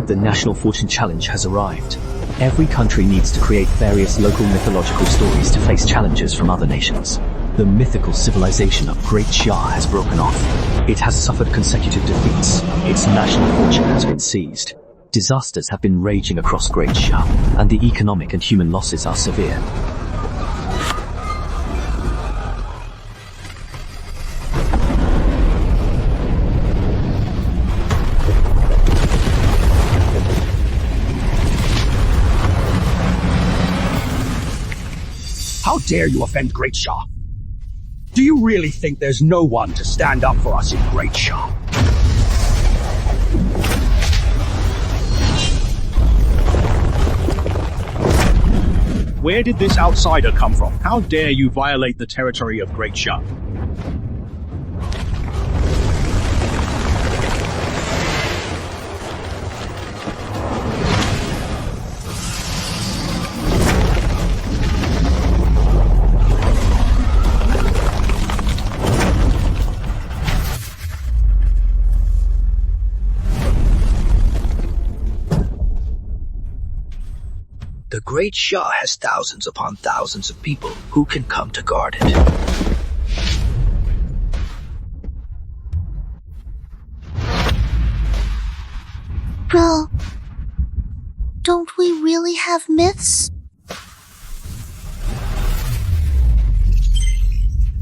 The National Fortune Challenge has arrived. Every country needs to create various local mythological stories to face challenges from other nations. The mythical civilization of Great Xia has broken off. It has suffered consecutive defeats. Its national fortune has been seized. Disasters have been raging across Great Xia, and the economic and human losses are severe. How dare you offend Great Xia? Do you really think there's no one to stand up for us in Great Xia? Where did this outsider come from? How dare you violate the territory of Great Xia? The Great Xia has thousands upon thousands of people who can come to guard it. Bro, don't we really have myths?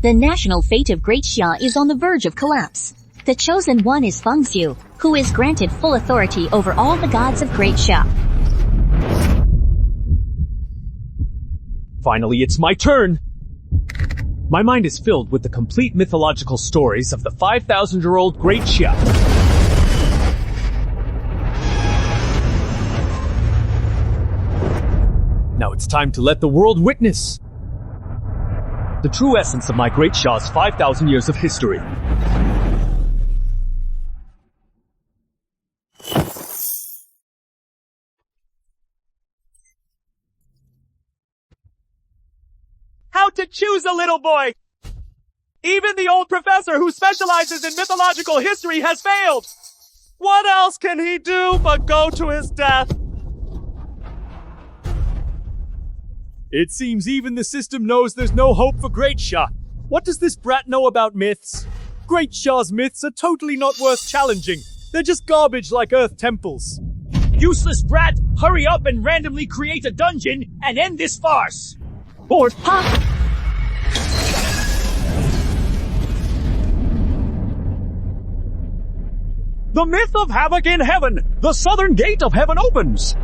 The national fate of Great Xia is on the verge of collapse. The chosen one is Feng Xiu, who is granted full authority over all the gods of Great Xia. Finally, it's my turn! My mind is filled with the complete mythological stories of the 5,000-year-old Great Xia. Now it's time to let the world witness the true essence of my Great Xia's 5,000 years of history. How to choose a little boy! Even the old professor who specializes in mythological history has failed! What else can he do but go to his death? It seems even the system knows there's no hope for Great Xia. What does this brat know about myths? Great Xia's myths are totally not worth challenging. They're just garbage like Earth temples. Useless brat! Hurry up and randomly create a dungeon and end this farce! Bored? Huh? The myth of havoc in heaven! The southern gate of heaven opens!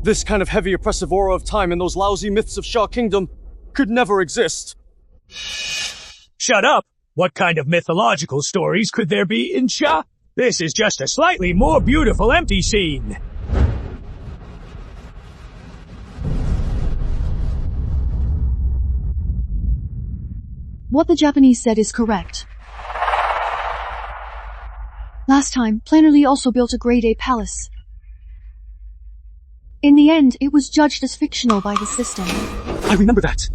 This kind of heavy oppressive aura of time in those lousy myths of Xia Kingdom could never exist. Shut up! What kind of mythological stories could there be in Xia? This is just a slightly more beautiful empty scene. What the Japanese said is correct. Last time, Plannerly also built a Grade A palace. In the end, it was judged as fictional by the system. I remember that.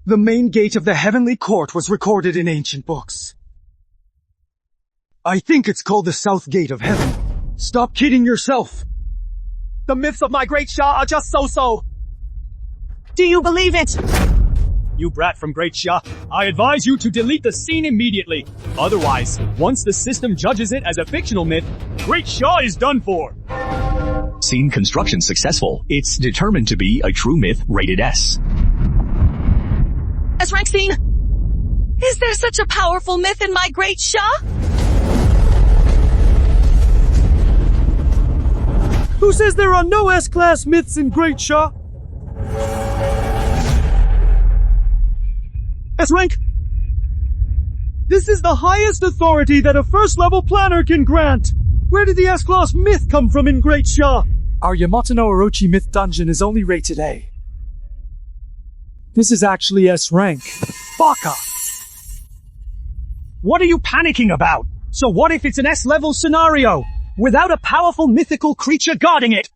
The main gate of the Heavenly Court was recorded in ancient books. I think it's called the South Gate of Heaven. Stop kidding yourself. The myths of my Great Xia are just so-so. Do you believe it? You brat from Great Xia, I advise you to delete the scene immediately. Otherwise, once the system judges it as a fictional myth, Great Xia is done for. Scene construction successful. It's determined to be a true myth rated S. S-rank scene? Is there such a powerful myth in my Great Xia? Who says there are no S-class myths in Great Xia? S-rank? This is the highest authority that a first-level planner can grant. Where did the S-class myth come from in Great Xia? Our Yamato no Orochi myth dungeon is only rated A. This is actually S rank. Baka! What are you panicking about? So what if it's an S-level scenario, without a powerful mythical creature guarding it?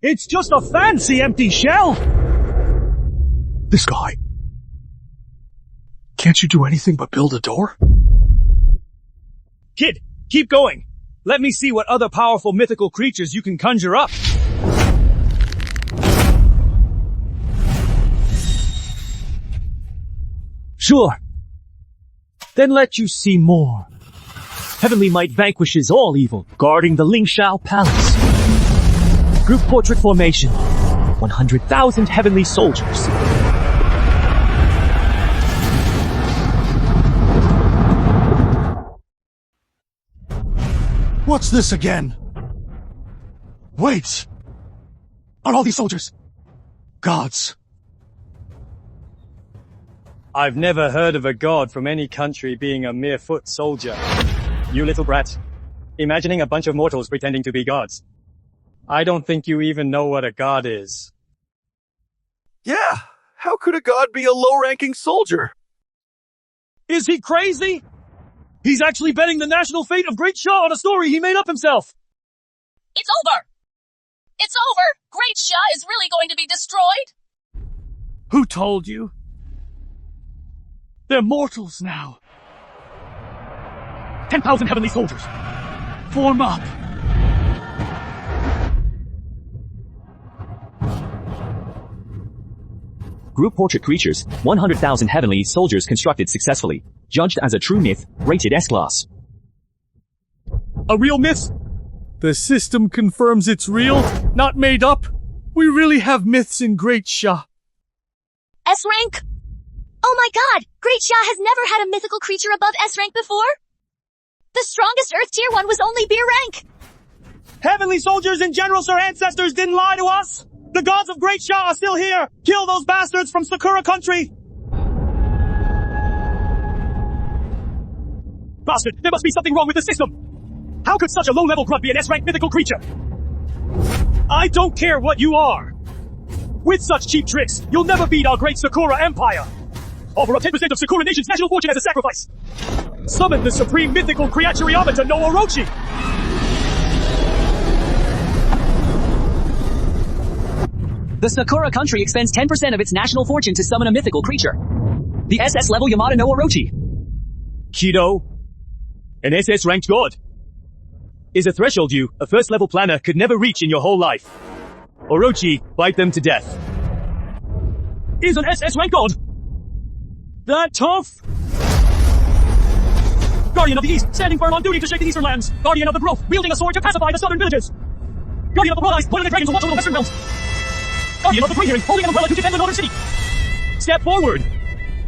It's just a fancy empty shell! This guy. Can't you do anything but build a door? Kid, keep going. Let me see what other powerful mythical creatures you can conjure up. Sure. Then let you see more. Heavenly might vanquishes all evil, guarding the Lin Shu Palace. Group portrait formation. 100,000 heavenly soldiers. What's this again? Wait! Are all these soldiers gods? I've never heard of a god from any country being a mere foot soldier. You little brat. Imagining a bunch of mortals pretending to be gods. I don't think you even know what a god is. Yeah, how could a god be a low-ranking soldier? Is he crazy? He's actually betting the national fate of Great Sha on a story he made up himself. It's over! It's over! Great Sha is really going to be destroyed? Who told you? They're mortals now. 10,000 heavenly soldiers. Form up. Group portrait creatures, 100,000 heavenly soldiers constructed successfully. Judged as a true myth, rated S class. A real myth? The system confirms it's real, not made up. We really have myths in Great Sha. S rank? Oh my god! Great Sha has never had a mythical creature above S rank before? The strongest Earth Tier 1 was only B rank! Heavenly soldiers and generals, our ancestors didn't lie to us! The gods of Great Sha are still here! Kill those bastards from Sakura country! Bastard, there must be something wrong with the system! How could such a low-level grunt be an S-rank mythical creature? I don't care what you are! With such cheap tricks, you'll never beat our great Sakura Empire! Offer up 10% of Sakura Nation's national fortune as a sacrifice! Summon the supreme mythical creature Yamato no Orochi! The Sakura country expends 10% of its national fortune to summon a mythical creature. The SS level Yamato no Orochi. Kido, an SS ranked god, is a threshold you, a first level planner, could never reach in your whole life. Orochi, bite them to death. Is an SS ranked god that tough? Guardian of the East, standing firm on duty to shake the eastern lands. Guardian of the growth, wielding a sword to pacify the southern villages. Guardian of the broad eyes, pointing the dragon to watch over the western realms. Guardian of the great hearing, holding an umbrella to defend the northern city. Step forward.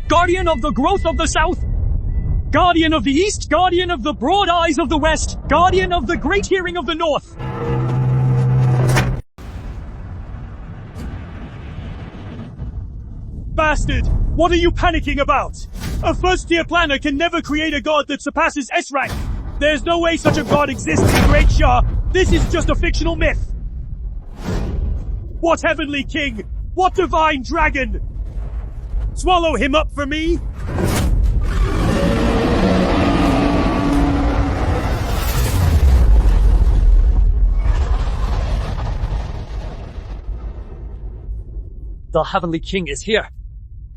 Guardian of the growth of the south. Guardian of the east, guardian of the broad eyes of the west, guardian of the great hearing of the north. Bastard! What are you panicking about? A first-tier planner can never create a god that surpasses S-rank. There's no way such a god exists in Great Sha. This is just a fictional myth. What heavenly king? What divine dragon? Swallow him up for me? The heavenly king is here.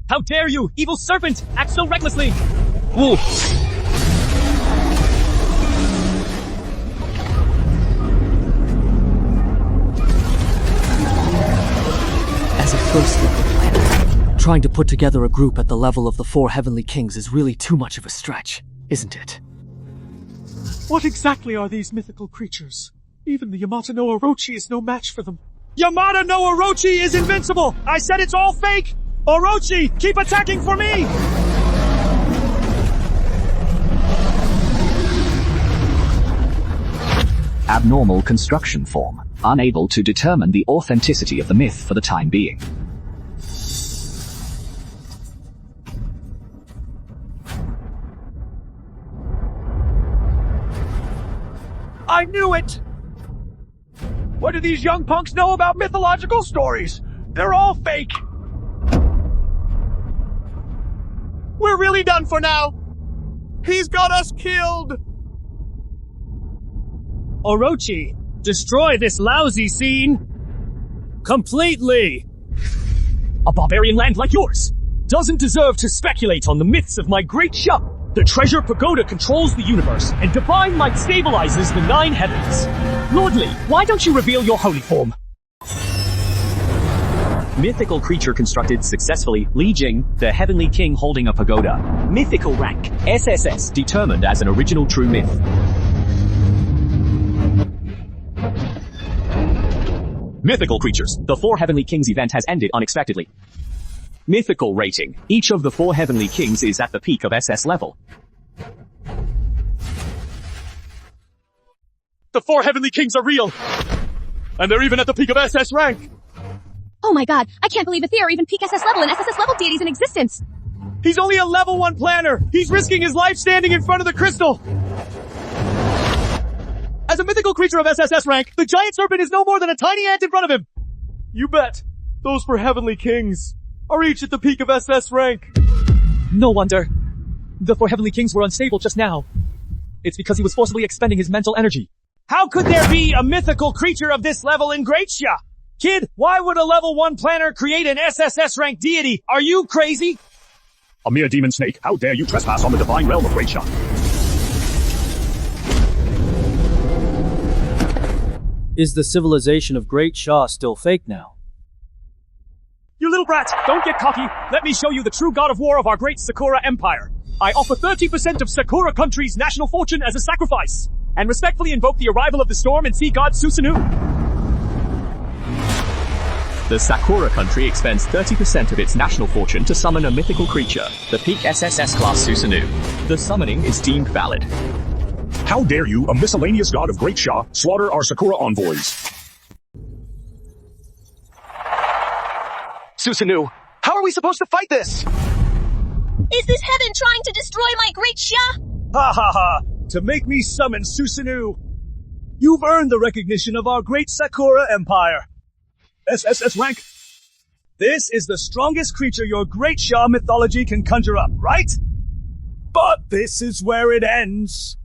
How dare you, evil serpent, act so recklessly! Woo! As a first level planner, trying to put together a group at the level of the 4 heavenly kings is really too much of a stretch, isn't it? What exactly are these mythical creatures? Even the Yamato no Orochi is no match for them. Yamato no Orochi is invincible! I said it's all fake! Orochi, keep attacking for me! Abnormal construction form, unable to determine the authenticity of the myth for the time being. I knew it! What do these young punks know about mythological stories? They're all fake. We're really done for now. He's got us killed. Orochi, destroy this lousy scene completely. A barbarian land like yours doesn't deserve to speculate on the myths of my great Sha. The treasure pagoda controls the universe, and divine might stabilizes the 9 heavens. Lord Li, why don't you reveal your holy form? Mythical creature constructed successfully. Li Jing, the heavenly king holding a pagoda. Mythical rank, SSS, determined as an original true myth. Mythical creatures. The 4 heavenly kings event has ended unexpectedly. Mythical rating. Each of the 4 heavenly kings is at the peak of SS level. The 4 heavenly kings are real. And they're even at the peak of SS rank. Oh my god, I can't believe that there are even peak SS level and SSS level deities in existence. He's only a level 1 planner. He's risking his life standing in front of the crystal. As a mythical creature of SSS rank, the giant serpent is no more than a tiny ant in front of him. You bet. Those 4 heavenly kings are each at the peak of SS rank. No wonder. The 4 heavenly kings were unstable just now. It's because he was forcibly expending his mental energy. How could there be a mythical creature of this level in Great Sha? Kid, why would a level 1 planner create an SSS rank deity? Are you crazy? A mere demon snake. How dare you trespass on the divine realm of Great Sha? Is the civilization of Great Sha still fake now? You little brat, don't get cocky. Let me show you the true god of war of our great Sakura Empire. I offer 30% of Sakura country's national fortune as a sacrifice, and respectfully invoke the arrival of the storm and sea god Susanoo. The Sakura country expends 30% of its national fortune to summon a mythical creature, the peak SSS class Susanoo. The summoning is deemed valid. How dare you, a miscellaneous god of Great Sha, slaughter our Sakura envoys? Susanoo, how are we supposed to fight this? Is this heaven trying to destroy my great Sha? Ha ha ha! To make me summon Susanoo! You've earned the recognition of our great Sakura Empire. SSS rank. This is the strongest creature your great Sha mythology can conjure up, right? But this is where it ends.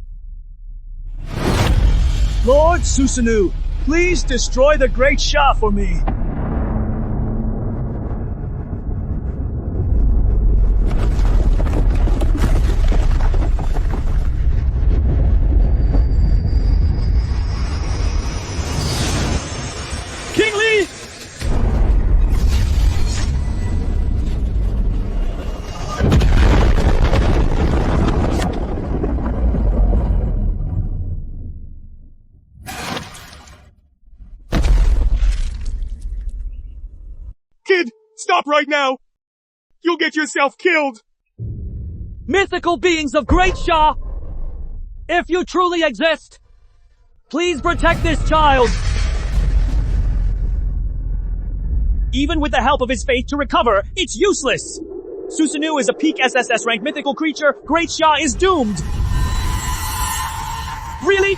Lord Susanoo, please destroy the great Sha for me. King Li! Kid, stop right now. You'll get yourself killed. Mythical beings of Great Sha! If you truly exist, please protect this child. Even with the help of his faith to recover, it's useless. Susanoo is a peak SSS rank mythical creature. Great Sha is doomed. Really?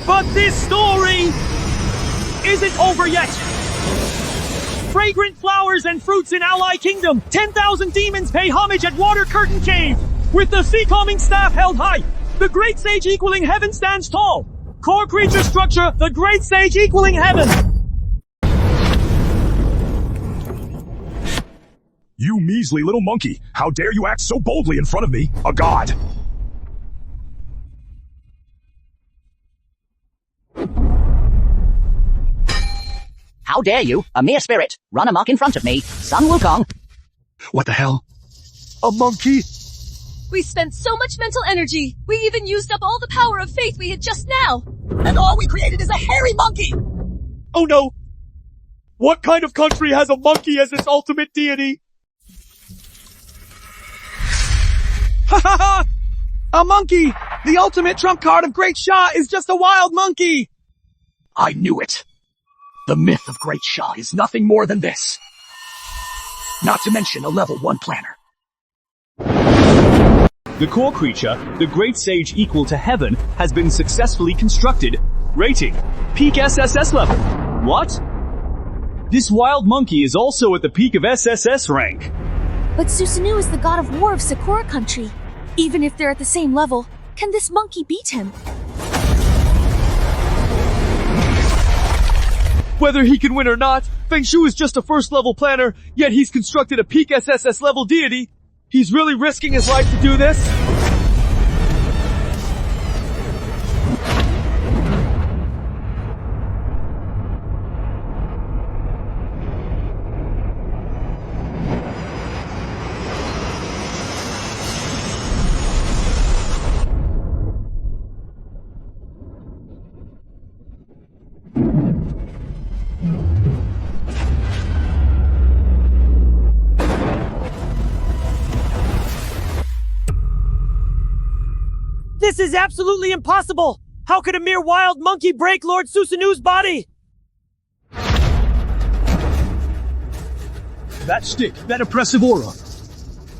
But this story isn't over yet. Fragrant flowers and fruits in Ally Kingdom. 10,000 demons pay homage at Water Curtain Cave. With the sea calming staff held high. The Great Sage equaling heaven stands tall. Core creature structure, the Great Sage equaling heaven. You measly little monkey. How dare you act so boldly in front of me, a god? How dare you, a mere spirit, run amok in front of me, Sun Wukong? What the hell? A monkey? We spent so much mental energy. We even used up all the power of faith we had just now. And all we created is a hairy monkey! Oh no! What kind of country has a monkey as its ultimate deity? Ha ha ha! A monkey! The ultimate trump card of Great Sha is just a wild monkey! I knew it. The myth of Great Sha is nothing more than this. Not to mention a level 1 planner. The core creature, the Great Sage equal to heaven, has been successfully constructed. Rating: peak SSS level. What? This wild monkey is also at the peak of SSS rank. But Susanoo is the god of war of Sakura country. Even if they're at the same level, can this monkey beat him? Whether he can win or not, Feng Shu is just a first-level planner, yet he's constructed a peak SSS level deity. He's really risking his life to do this? This is absolutely impossible! How could a mere wild monkey break Lord Susanoo's body? That stick, that oppressive aura.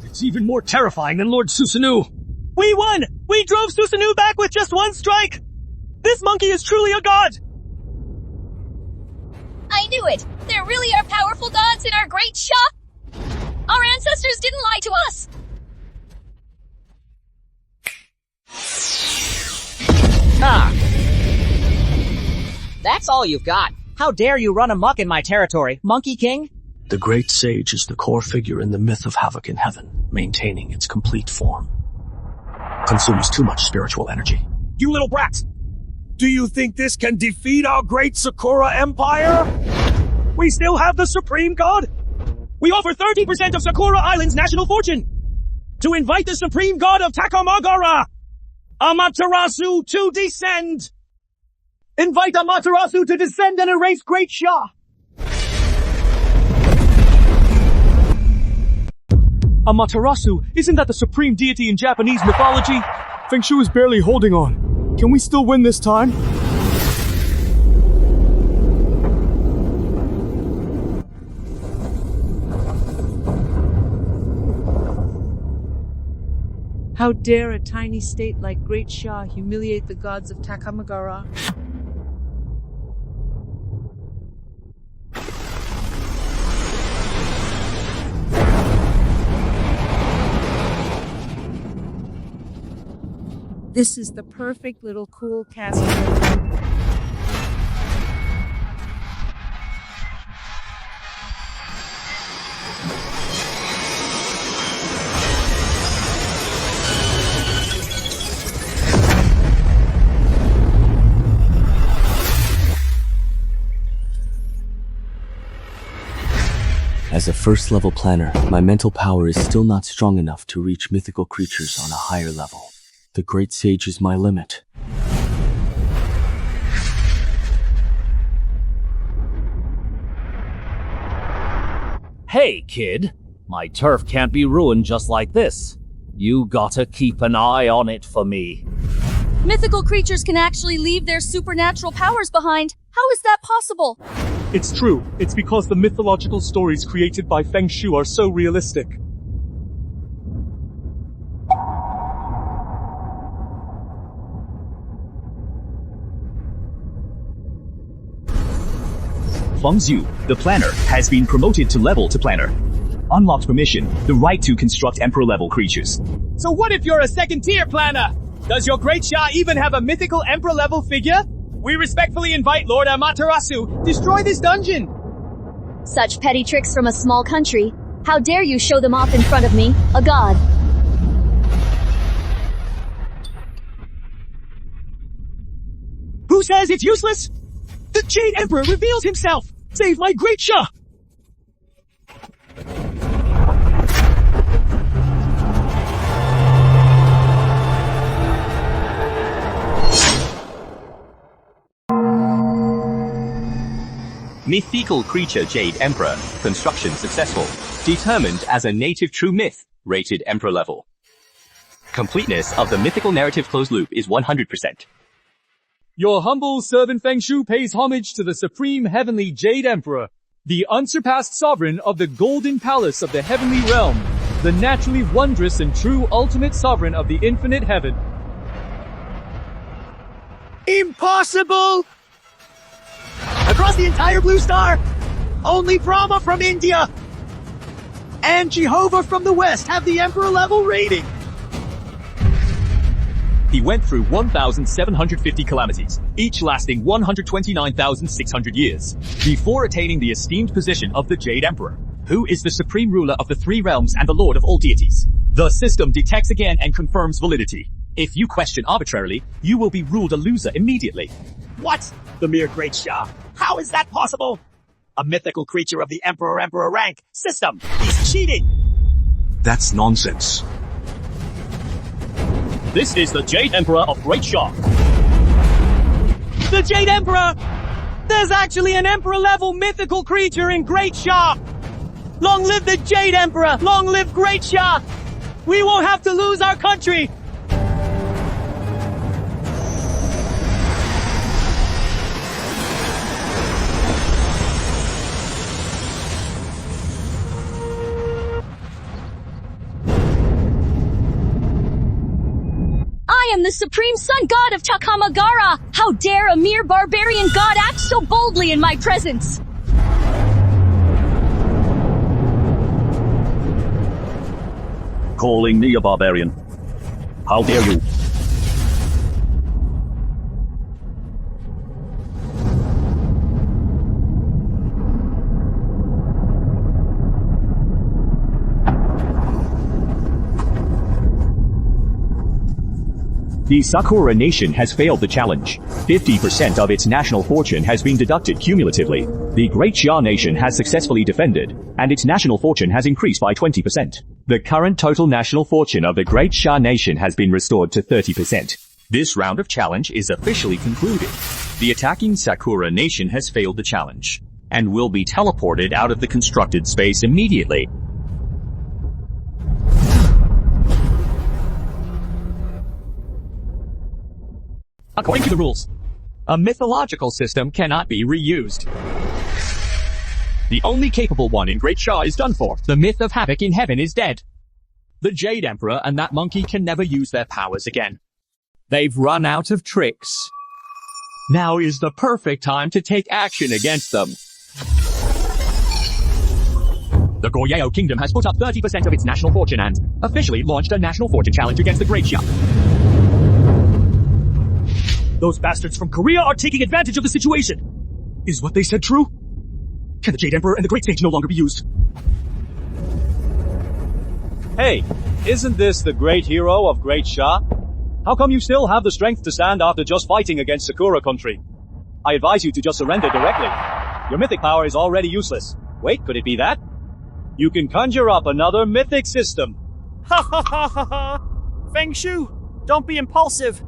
It's even more terrifying than Lord Susanoo. We won! We drove Susanoo back with just one strike! This monkey is truly a god! I knew it! There really are powerful gods in our great Sha! Our ancestors didn't lie to us! Ah! That's all you've got. How dare you run amok in my territory, Monkey King? The great sage is the core figure in the myth of havoc in heaven, maintaining its complete form. Consumes too much spiritual energy. You little brat! Do you think this can defeat our great Sakura Empire? We still have the Supreme God! We offer 30% of Sakura Island's national fortune! To invite the Supreme God of Takamagara! Amaterasu to descend! Invite Amaterasu to descend and erase Great Sha! Amaterasu, isn't that the supreme deity in Japanese mythology? Feng Shu is barely holding on. Can we still win this time? How dare a tiny state like Great Sha humiliate the gods of Takamagara? This is the perfect little cool castle. As a first-level planner, my mental power is still not strong enough to reach mythical creatures on a higher level. The Great Sage is my limit. Hey, kid. My turf can't be ruined just like this. You gotta keep an eye on it for me. Mythical creatures can actually leave their supernatural powers behind. How is that possible? It's true. It's because the mythological stories created by Feng Shu are so realistic. Feng Zhu, the planner, has been promoted to level to planner. Unlocked permission, the right to construct emperor-level creatures. So what if you're a second-tier planner? Does your Great Sha even have a mythical emperor-level figure? We respectfully invite Lord Amaterasu, destroy this dungeon! Such petty tricks from a small country. How dare you show them off in front of me, a god? Who says it's useless? The Jade Emperor reveals himself! Save my Great Sha! Mythical creature Jade Emperor. Construction successful. Determined as a native true myth. Rated Emperor level. Completeness of the mythical narrative closed loop is 100%. Your humble servant Feng Shu pays homage to the supreme heavenly Jade Emperor, the unsurpassed sovereign of the golden palace of the heavenly realm, the naturally wondrous and true ultimate sovereign of the infinite heaven. Impossible! Across the entire blue star, only Brahma from India and Jehovah from the West have the Emperor level rating. He went through 1,750 calamities, each lasting 129,600 years, before attaining the esteemed position of the Jade Emperor, who is the supreme ruler of the three realms and the lord of all deities. The system detects again and confirms validity. If you question arbitrarily, you will be ruled a loser immediately. What? The mere Great Shah? How is that possible? A mythical creature of the Emperor rank system. He's cheating. That's nonsense. This is the Jade Emperor of Great Shah. The Jade Emperor! There's actually an Emperor-level mythical creature in Great Shah! Long live the Jade Emperor! Long live Great Shah! We won't have to lose our country! I am the supreme sun god of Takamagara! How dare a mere barbarian god act so boldly in my presence! Calling me a barbarian. How dare you? The Sakura nation has failed the challenge. 50% of its national fortune has been deducted cumulatively. The Great Xia nation has successfully defended, and its national fortune has increased by 20%. The current total national fortune of the Great Xia nation has been restored to 30%. This round of challenge is officially concluded. The attacking Sakura nation has failed the challenge, and will be teleported out of the constructed space immediately. According to the rules, a mythological system cannot be reused. The only capable one in Great Shah is done for. The myth of havoc in heaven is dead. The Jade Emperor and that monkey can never use their powers again. They've run out of tricks. Now is the perfect time to take action against them. The Goryeo Kingdom has put up 30% of its national fortune and officially launched a national fortune challenge against the Great Shah. Those bastards from Korea are taking advantage of the situation. Is what they said true? Can the Jade Emperor and the Great Sage no longer be used? Hey, isn't this the great hero of Great Shah? How come you still have the strength to stand after just fighting against Sakura country? I advise you to just surrender directly. Your mythic power is already useless. Wait, could it be that? You can conjure up another mythic system. Ha ha ha ha ha! Feng Shu, don't be impulsive.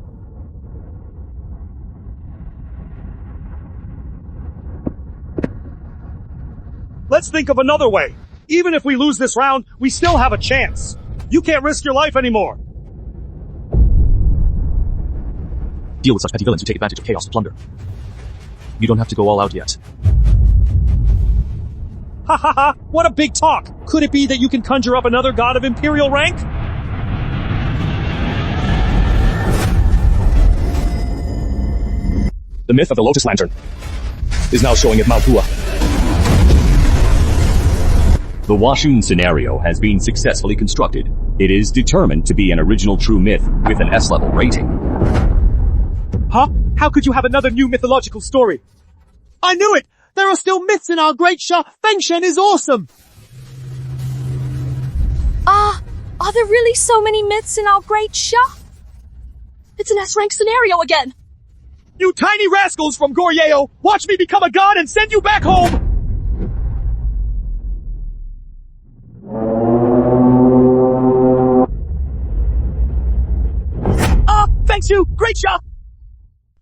Let's think of another way. Even if we lose this round, we still have a chance. You can't risk your life anymore. Deal with such petty villains who take advantage of chaos to plunder. You don't have to go all out yet. Ha ha ha! What a big talk! Could it be that you can conjure up another god of imperial rank? The myth of the Lotus Lantern is now showing at Manhua. The Washun scenario has been successfully constructed. It is determined to be an original true myth with an S-level rating. Huh? How could you have another new mythological story? I knew it! There are still myths in our Great Shah! Fengshen is awesome! Are there really so many myths in our Great Shah? It's an S-rank scenario again! You tiny rascals from Goryeo! Watch me become a god and send you back home! Thanks you, Great Shah!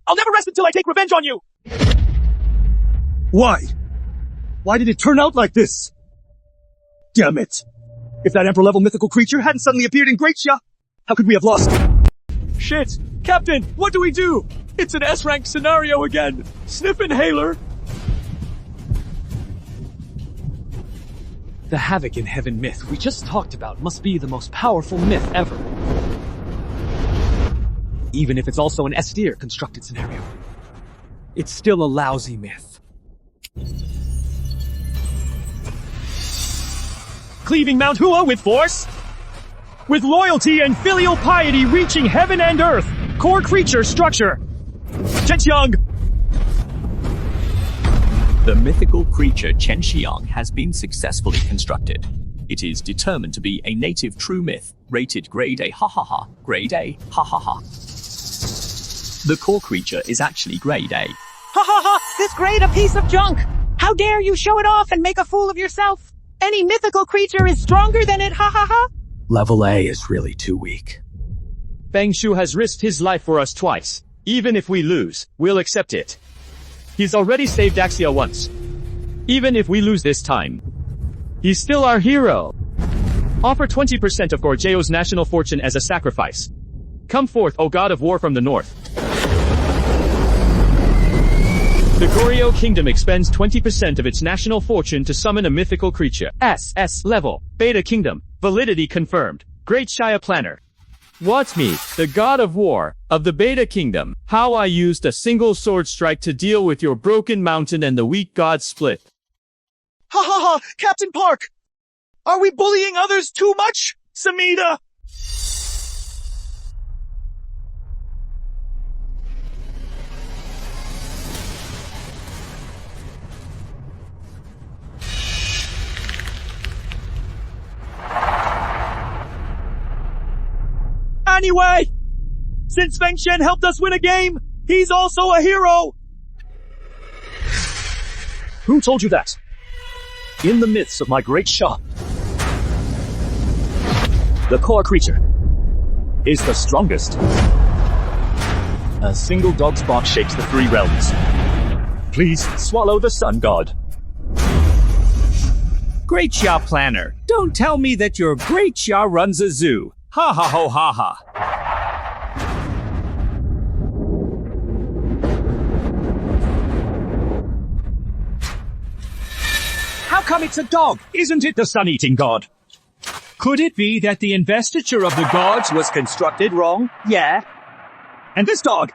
I'll never rest until I take revenge on you! Why? Why did it turn out like this? Damn it! If that Emperor-level mythical creature hadn't suddenly appeared in Great Shah, how could we have lost? Shit! Captain, what do we do? It's an S-rank scenario again! Sniff inhaler! The Havoc in Heaven myth we just talked about must be the most powerful myth ever. even if it's also an S-tier constructed scenario. It's still a lousy myth. Cleaving Manhua with force? With loyalty and filial piety reaching heaven and earth. Core creature structure. Chenxiang. The mythical creature Chenxiang has been successfully constructed. It is determined to be a native true myth, rated grade A, ha ha ha, grade A, ha ha ha. The core creature is actually grade A. Ha ha ha! This grade a piece of junk! How dare you show it off and make a fool of yourself? Any mythical creature is stronger than it, ha ha ha! Level A is really too weak. Lin Shu has risked his life for us twice. Even if we lose, we'll accept it. He's already saved Axia once. Even if we lose this time, he's still our hero. Offer 20% of Gorjeo's national fortune as a sacrifice. Come forth, O God of War from the north. The Goryeo Kingdom expends 20% of its national fortune to summon a mythical creature. SS level. Beta Kingdom. Validity confirmed. Great Shia Planner. What's me, the God of War, of the Beta Kingdom, how I used a single sword strike to deal with your broken mountain and the weak god split. Ha ha ha! Captain Park! Are we bullying others too much? Samida! Anyway, since Feng Shen helped us win a game, he's also a hero! Who told you that? In the myths of my great Shah, the core creature is the strongest. A single dog's bark shakes the 3 realms. Please swallow the sun god. Great Shah Planner, don't tell me that your Great Shah runs a zoo. Ha ha ho ha ha. How come it's a dog? Isn't it the sun-eating god? Could it be that the investiture of the gods was constructed wrong? Yeah. And this dog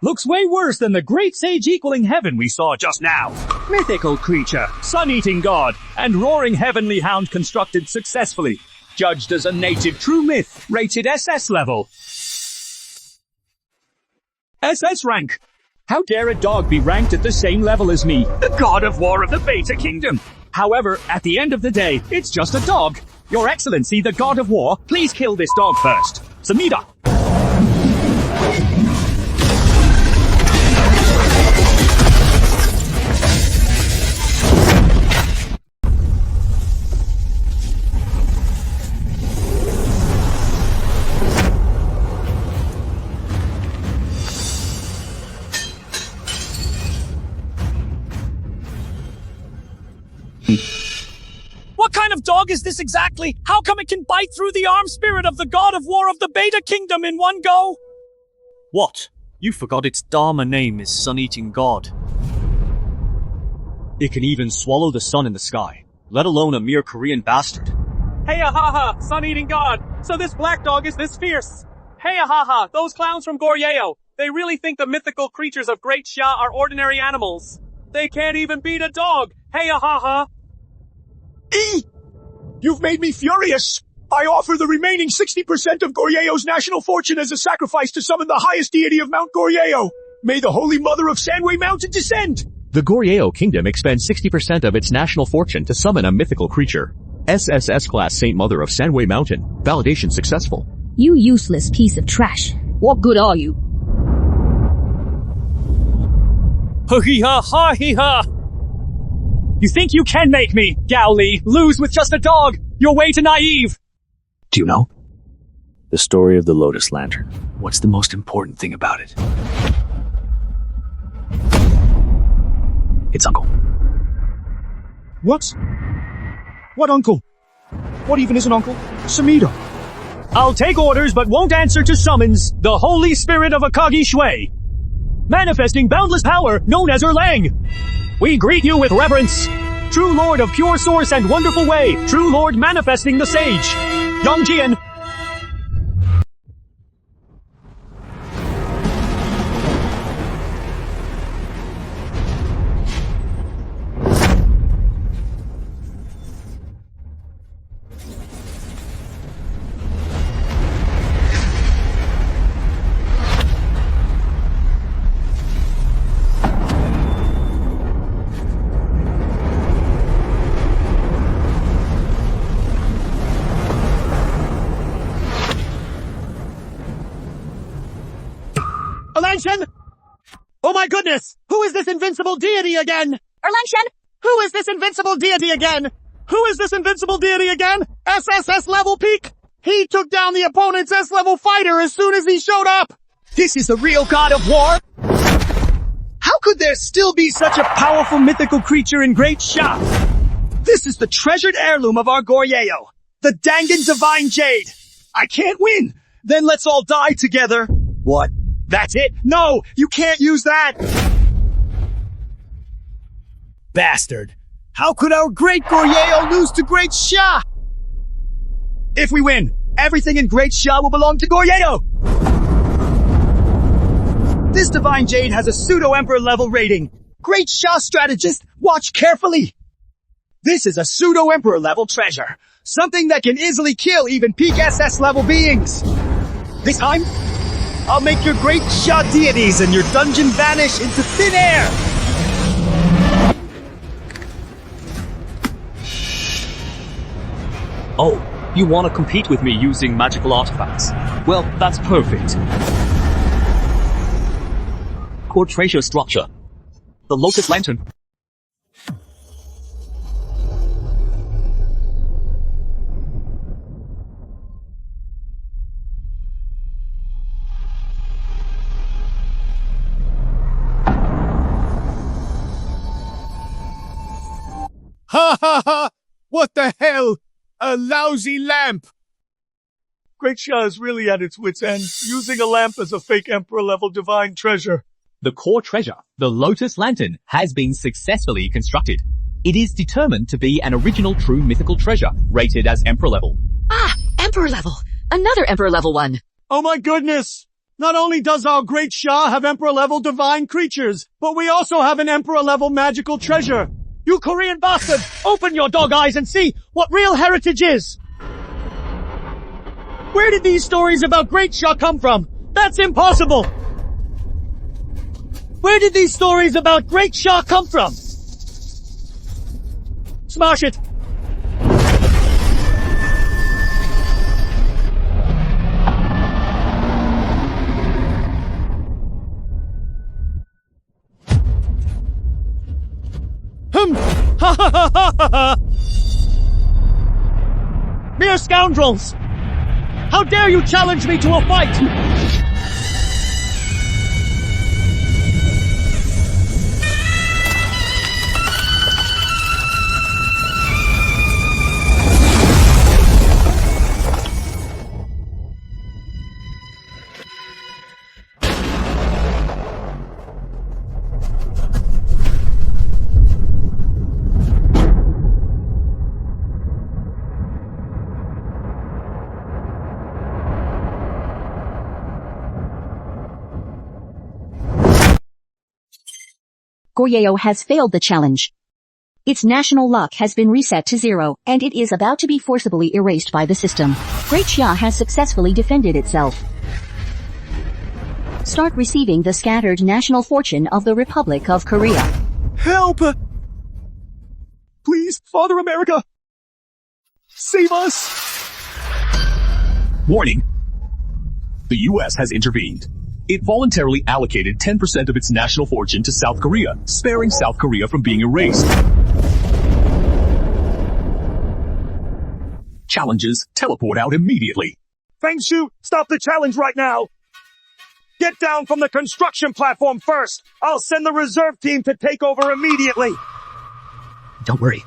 looks way worse than the great sage equaling heaven we saw just now. Mythical creature, sun-eating god, and roaring heavenly hound constructed successfully. Judged as a native true myth, rated SS level. SS rank. How dare a dog be ranked at the same level as me, the God of War of the Beta Kingdom? However, at the end of the day, it's just a dog. Your Excellency, the God of War, please kill this dog first. Samida. What kind of dog is this exactly? How come it can bite through the arm spirit of the God of War of the Beta Kingdom in one go? What? You forgot its Dharma name is Sun-Eating God. It can even swallow the sun in the sky, let alone a mere Korean bastard. Hey-a-ha-ha, sun-eating god. So this black dog is this fierce. Hey-a-ha-ha, those clowns from Goryeo. They really think the mythical creatures of Great Shah are ordinary animals. They can't even beat a dog. Hey-a-ha-ha. You've made me furious! I offer the remaining 60% of Goryeo's national fortune as a sacrifice to summon the highest deity of Mount Goryeo! May the Holy Mother of Sandway Mountain descend! The Goryeo Kingdom expends 60% of its national fortune to summon a mythical creature. SSS Class Saint Mother of Sandway Mountain. Validation successful. You useless piece of trash. What good are you? Ha-hee-ha, ha-hee-ha! You think you can make me, Gao Li, lose with just a dog? You're way too naive! Do you know? The story of the Lotus Lantern. What's the most important thing about it? Its uncle. What? What uncle? What even is an uncle? Samida. I'll take orders but won't answer to summons the Holy Spirit of Akagi Shui. Manifesting boundless power known as Erlang. We greet you with reverence. True Lord of pure source and wonderful way. True Lord manifesting the sage. Yongjian. Erlangshen! Oh my goodness! Who is this invincible deity again? Erlangshen? Who is this invincible deity again? Who is this invincible deity again? SSS level peak! He took down the opponent's S-level fighter as soon as he showed up! This is the real god of war? How could there still be such a powerful mythical creature in Great Sha? This is the treasured heirloom of our Goryeo, the Dangan Divine Jade. I can't win! Then let's all die together. What? That's it? No! You can't use that! Bastard! How could our great Goryeo lose to Great Sha? If we win, everything in Great Sha will belong to Goryeo! This Divine Jade has a pseudo-emperor level rating. Great Sha strategist, watch carefully! This is a pseudo-emperor level treasure. Something that can easily kill even peak SS level beings. This time, I'll make your Great Sha deities and your dungeon vanish into thin air! Oh, you want to compete with me using magical artifacts? Well, that's perfect. Core treasure structure. The Lotus Lantern. Ha ha ha! What the hell? A lousy lamp! Great Sha is really at its wit's end, using a lamp as a fake Emperor-level divine treasure. The core treasure, the Lotus Lantern, has been successfully constructed. It is determined to be an original true mythical treasure, rated as Emperor level. Ah, Emperor level! Another Emperor level one! Oh my goodness! Not only does our Great Sha have Emperor-level divine creatures, but we also have an Emperor-level magical treasure! You Korean bastard! Open your dog eyes and see what real heritage is! Where did these stories about Great Sha come from? That's impossible! Where did these stories about Great Sha come from? Smash it! Ha ha ha ha ha ha! Mere scoundrels! How dare you challenge me to a fight! Goryeo has failed the challenge. Its national luck has been reset to 0, and it is about to be forcibly erased by the system. Great Sha has successfully defended itself. Start receiving the scattered national fortune of the Republic of Korea. Help! Please, Father America! Save us! Warning. The U.S. has intervened. It voluntarily allocated 10% of its national fortune to South Korea, sparing South Korea from being erased. Challenges, teleport out immediately. Lin Shu, stop the challenge right now! Get down from the construction platform first! I'll send the reserve team to take over immediately! Don't worry.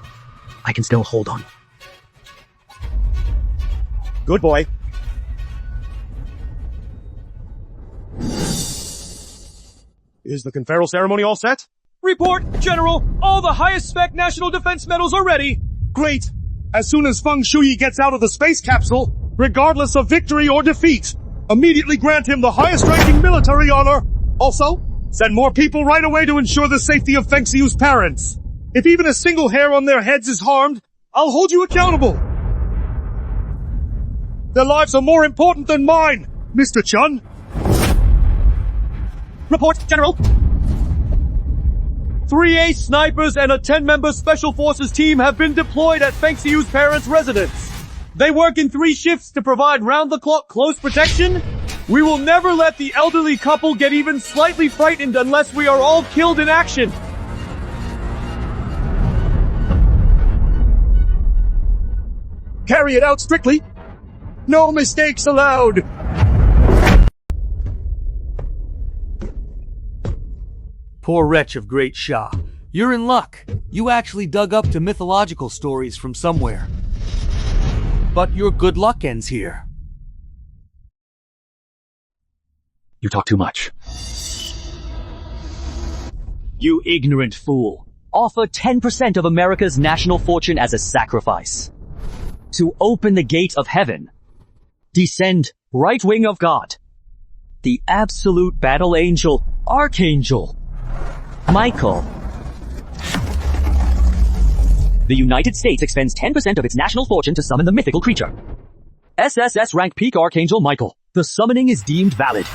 I can still hold on. Good boy. Is the conferral ceremony all set? Report, General! All the highest spec national defense medals are ready! Great! As soon as Feng Shui gets out of the space capsule, regardless of victory or defeat, immediately grant him the highest ranking military honor. Also, send more people right away to ensure the safety of Feng Xiu's parents. If even a single hair on their heads is harmed, I'll hold you accountable. Their lives are more important than mine, Mr. Chun. Report, General! 3 ace snipers and a 10-member Special Forces team have been deployed at Feng Xiu's parents' residence. They work in 3 shifts to provide round-the-clock close protection, We will never let the elderly couple get even slightly frightened unless we are all killed in action. Carry it out strictly. No mistakes allowed. Poor wretch of Great Shah. You're in luck. You actually dug up to mythological stories from somewhere. But your good luck ends here. You talk too much. You ignorant fool. Offer 10% of America's national fortune as a sacrifice. To open the gate of heaven. Descend right wing of God. The absolute battle angel, Archangel. Michael. The United States expends 10% of its national fortune to summon the mythical creature. SSS rank peak Archangel Michael. The summoning is deemed valid.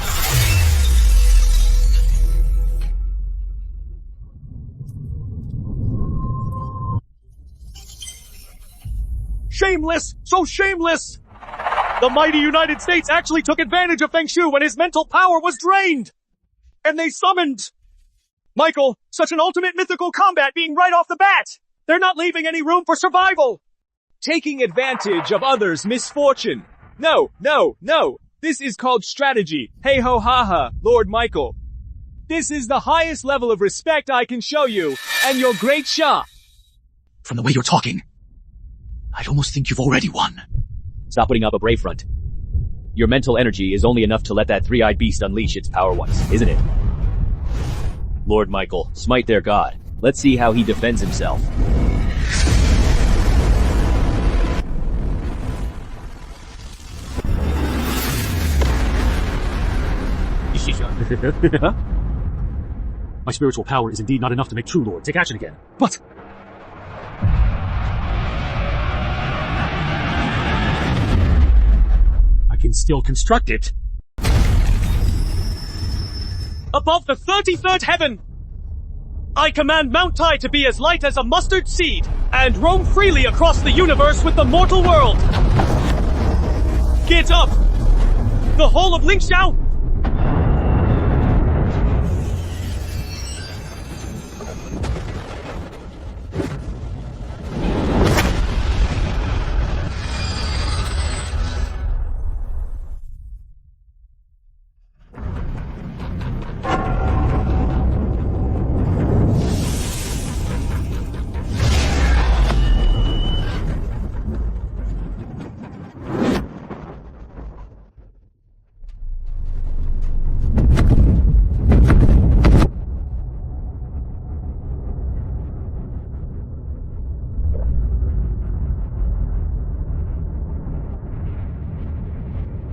Shameless! So shameless! The mighty United States actually took advantage of Feng Shu when his mental power was drained! And they summoned Michael, such an ultimate mythical combat being right off the bat! They're not leaving any room for survival! Taking advantage of others' misfortune. No. This is called strategy. Hey ho ha ha, Lord Michael. This is the highest level of respect I can show you, and your great Shah. From the way you're talking, I'd almost think you've already won. Stop putting up a brave front. Your mental energy is only enough to let that three-eyed beast unleash its power once, isn't it? Lord Michael, smite their god. Let's see how he defends himself. My spiritual power is indeed not enough to make true Lord take action again. But I can still construct it. Above the 33rd heaven, I command Mount Tai to be as light as a mustard seed, and roam freely across the universe with the mortal world. Get up! The whole of Lin Shu!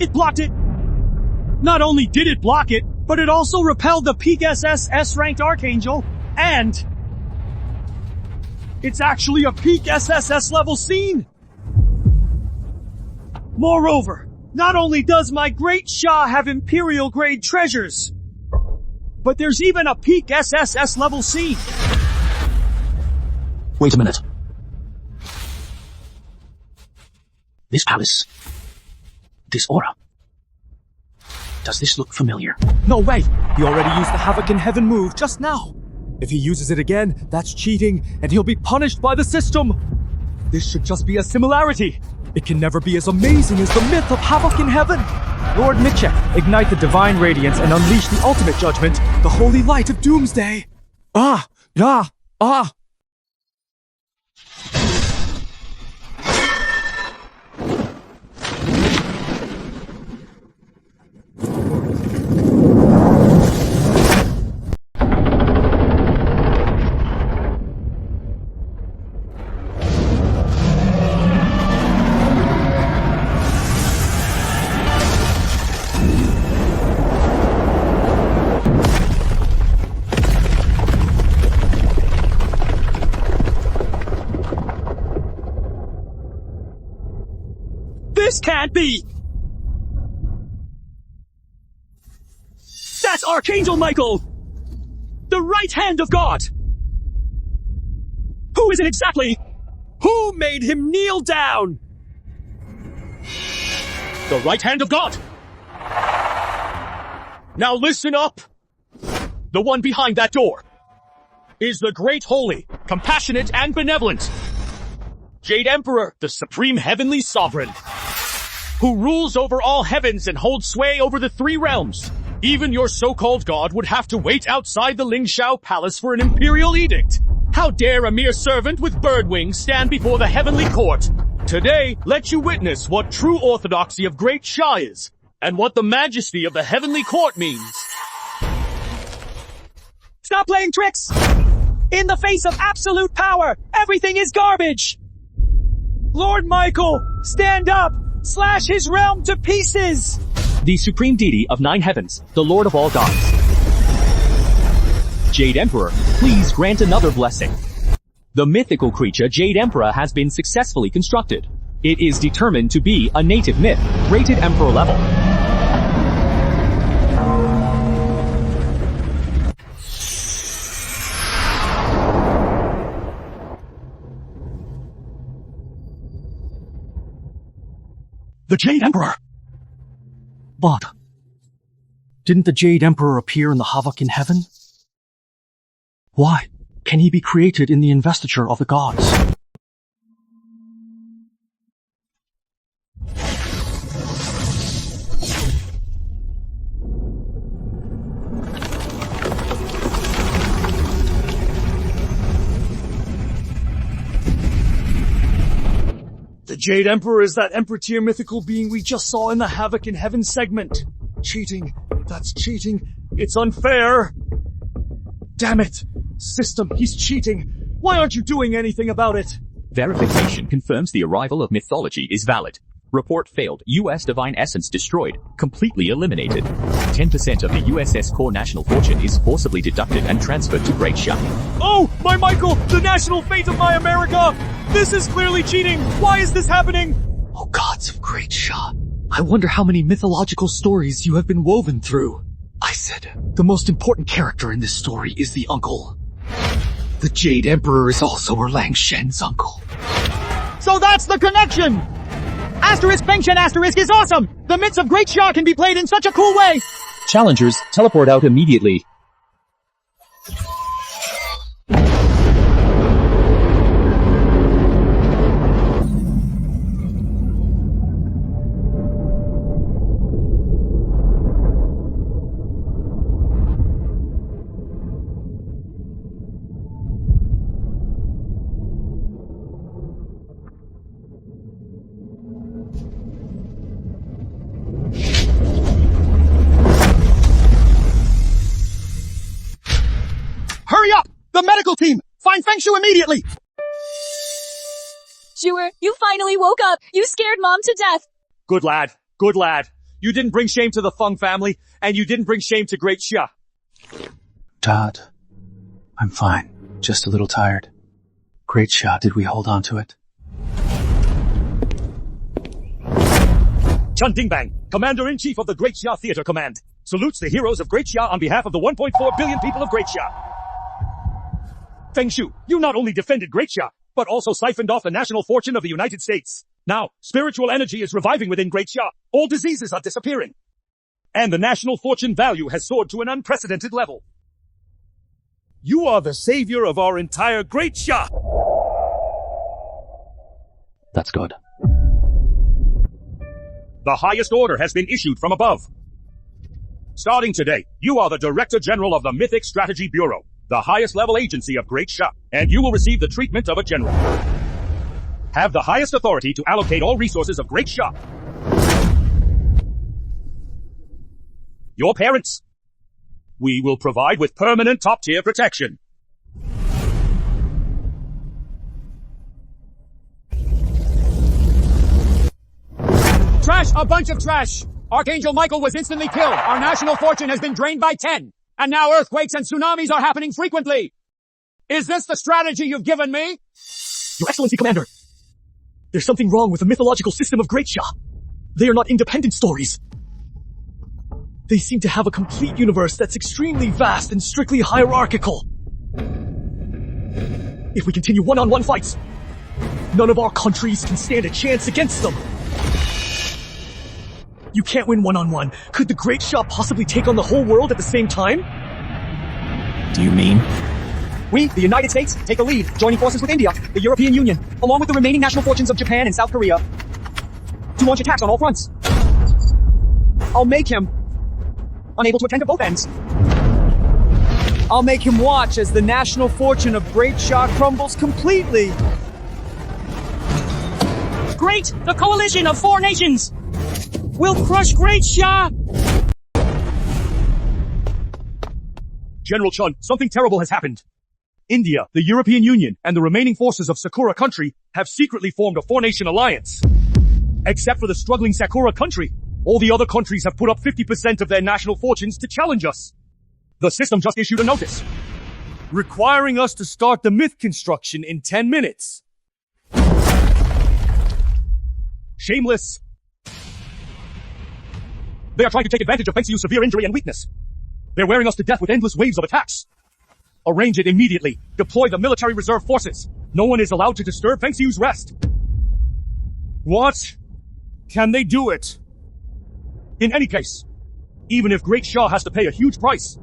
It blocked it! Not only did it block it, but it also repelled the peak SS S-ranked Archangel, and it's actually a peak SSS level scene! Moreover, not only does my great Shah have Imperial grade treasures, but there's even a peak SSS level scene! Wait a minute. This palace. This aura. Does this look familiar? No way! He already used the Havoc in Heaven move just now. If he uses it again, that's cheating, and he'll be punished by the system. This should just be a similarity. It can never be as amazing as the myth of Havoc in Heaven. Lord Mitchek, ignite the divine radiance and unleash the ultimate judgment, the holy light of doomsday. Ah! This can't be! That's Archangel Michael! The right hand of God! Who is it exactly? Who made him kneel down? The right hand of God! Now listen up! The one behind that door is the great holy, compassionate, and benevolent Jade Emperor, the supreme heavenly sovereign, who rules over all heavens and holds sway over the 3 realms. Even your so-called god would have to wait outside the Lin Shu palace for an imperial edict. How dare a mere servant with bird wings stand before the heavenly court? Today, let you witness what true orthodoxy of Great Sha is, and what the majesty of the heavenly court means. Stop playing tricks! In the face of absolute power, everything is garbage! Lord Michael, stand up! Slash his realm to pieces! The supreme deity of 9 heavens, the lord of all gods. Jade Emperor, please grant another blessing. The mythical creature Jade Emperor has been successfully constructed. It is determined to be a native myth, rated Emperor level. The Jade Emperor! But, didn't the Jade Emperor appear in the Havoc in heaven? Why? Can he be created in the investiture of the gods? The Jade Emperor is that Emperor tier mythical being we just saw in the Havoc in Heaven segment. Cheating. That's cheating. It's unfair. Damn it. System, he's cheating. Why aren't you doing anything about it? Verification confirms the arrival of mythology is valid. Report failed. US Divine Essence destroyed. Completely eliminated. 10% of the USS core national fortune is forcibly deducted and transferred to Great Sha. Oh, my Michael! The national fate of my America! This is clearly cheating! Why is this happening? Oh gods of Great Sha, I wonder how many mythological stories you have been woven through. I said, the most important character in this story is the uncle. The Jade Emperor is also Erlang Shen's uncle. So that's the connection! Asterisk Fengshen Asterisk is awesome! The myths of Great Sha can be played in such a cool way! Challengers, teleport out immediately. Hurry up! The medical team! Find Feng Shu immediately! Shuer, you finally woke up! You scared Mom to death! Good lad. Good lad. You didn't bring shame to the Feng family, and you didn't bring shame to Great Sha. Dad, I'm fine. Just a little tired. Great Sha, did we hold on to it? Chun Dingbang, Commander-in-Chief of the Great Sha Theater Command, salutes the heroes of Great Sha on behalf of the 1.4 billion people of Great Sha. Feng Shu, you not only defended Great Sha, but also siphoned off the national fortune of the United States. Now, spiritual energy is reviving within Great Sha. All diseases are disappearing. And the national fortune value has soared to an unprecedented level. You are the savior of our entire Great Sha! That's good. The highest order has been issued from above. Starting today, you are the Director General of the Mythic Strategy Bureau, the highest level agency of Great Sha, and you will receive the treatment of a general. Have the highest authority to allocate all resources of Great Sha. Your parents. We will provide with permanent top-tier protection. Trash! A bunch of trash! Archangel Michael was instantly killed. Our national fortune has been drained by 10. And now earthquakes and tsunamis are happening frequently. Is this the strategy you've given me? Your Excellency, Commander. There's something wrong with the mythological system of Great Sha. They are not independent stories. They seem to have a complete universe that's extremely vast and strictly hierarchical. If we continue one-on-one fights, none of our countries can stand a chance against them. You can't win one-on-one. Could the Great Shah possibly take on the whole world at the same time? Do you mean? We, the United States, take a lead, joining forces with India, the European Union, along with the remaining national fortunes of Japan and South Korea, to launch attacks on all fronts. I'll make him unable to attend to both ends. I'll make him watch as the national fortune of Great Shah crumbles completely. Great! The coalition of 4 nations! We'll crush Great Shah! General Chun, something terrible has happened. India, the European Union, and the remaining forces of Sakura country have secretly formed a 4-nation alliance. Except for the struggling Sakura country, all the other countries have put up 50% of their national fortunes to challenge us. The system just issued a notice, requiring us to start the myth construction in 10 minutes. Shameless. They are trying to take advantage of Feng Xiu's severe injury and weakness. They're wearing us to death with endless waves of attacks. Arrange it immediately. Deploy the military reserve forces. No one is allowed to disturb Feng Xiu's rest. What? Can they do it? In any case, even if Great Shah has to pay a huge price,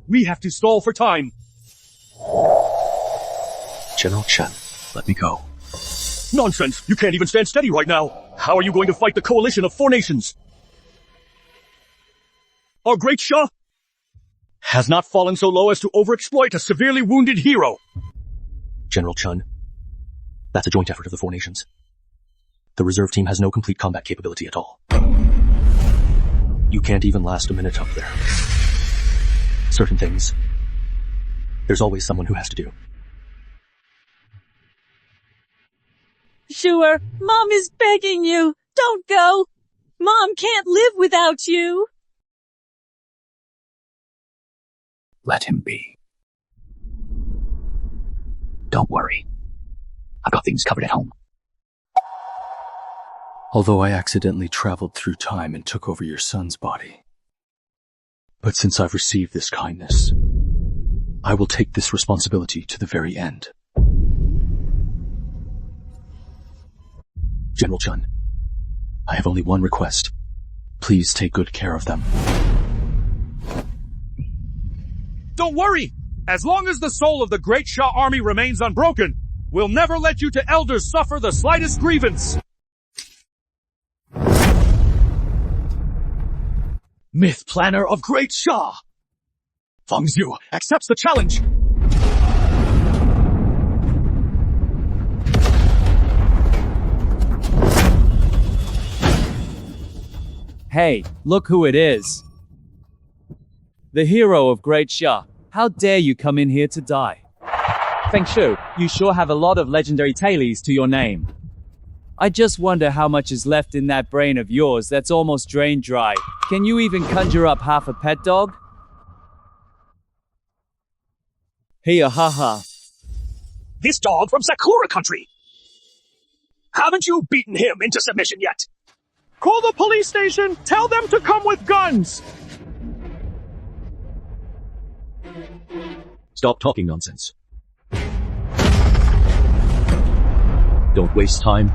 we have to stall for time. General Chen, let me go. Nonsense! You can't even stand steady right now. How are you going to fight the coalition of 4 nations? Our Great Shah has not fallen so low as to overexploit a severely wounded hero. General Chun, that's a joint effort of the 4 nations. The reserve team has no complete combat capability at all. You can't even last a minute up there. Certain things, there's always someone who has to do. Sure, Mom is begging you. Don't go. Mom can't live without you. Let him be. Don't worry. I've got things covered at home. Although I accidentally traveled through time and took over your son's body. But since I've received this kindness, I will take this responsibility to the very end. General Chun, I have only one request. Please take good care of them. Don't worry! As long as the soul of the Great Shah army remains unbroken, we'll never let you to elders suffer the slightest grievance. Myth planner of Great Shah! Feng Xiu accepts the challenge! Hey, look who it is. The hero of Great Shah. How dare you come in here to die? Feng Shu, you sure have a lot of legendary tailies to your name. I just wonder how much is left in that brain of yours that's almost drained dry. Can you even conjure up half a pet dog? Here, haha. This dog from Sakura country! Haven't you beaten him into submission yet? Call the police station! Tell them to come with guns! Stop talking nonsense. Don't waste time.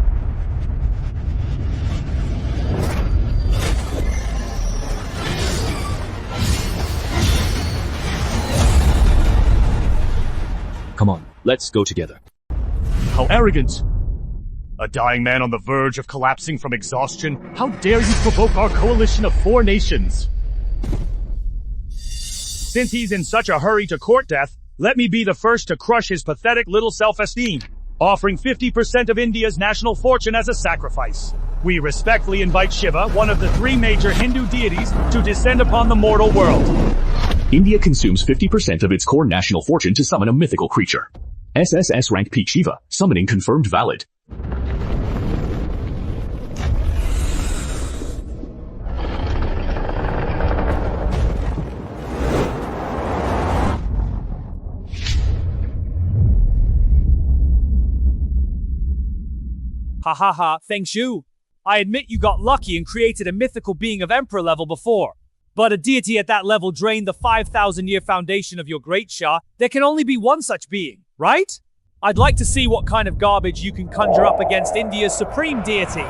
Come on, let's go together. How arrogant! A dying man on the verge of collapsing from exhaustion? How dare you provoke our coalition of 4 nations? Since he's in such a hurry to court death, let me be the first to crush his pathetic little self-esteem, offering 50% of India's national fortune as a sacrifice. We respectfully invite Shiva, one of the 3 major Hindu deities, to descend upon the mortal world. India consumes 50% of its core national fortune to summon a mythical creature. SSS rank Peak Shiva, summoning confirmed valid. Ha ha ha, Feng Shu. I admit you got lucky and created a mythical being of Emperor level before. But a deity at that level drained the 5,000-year foundation of your Great Shah. There can only be one such being, right? I'd like to see what kind of garbage you can conjure up against India's supreme deity.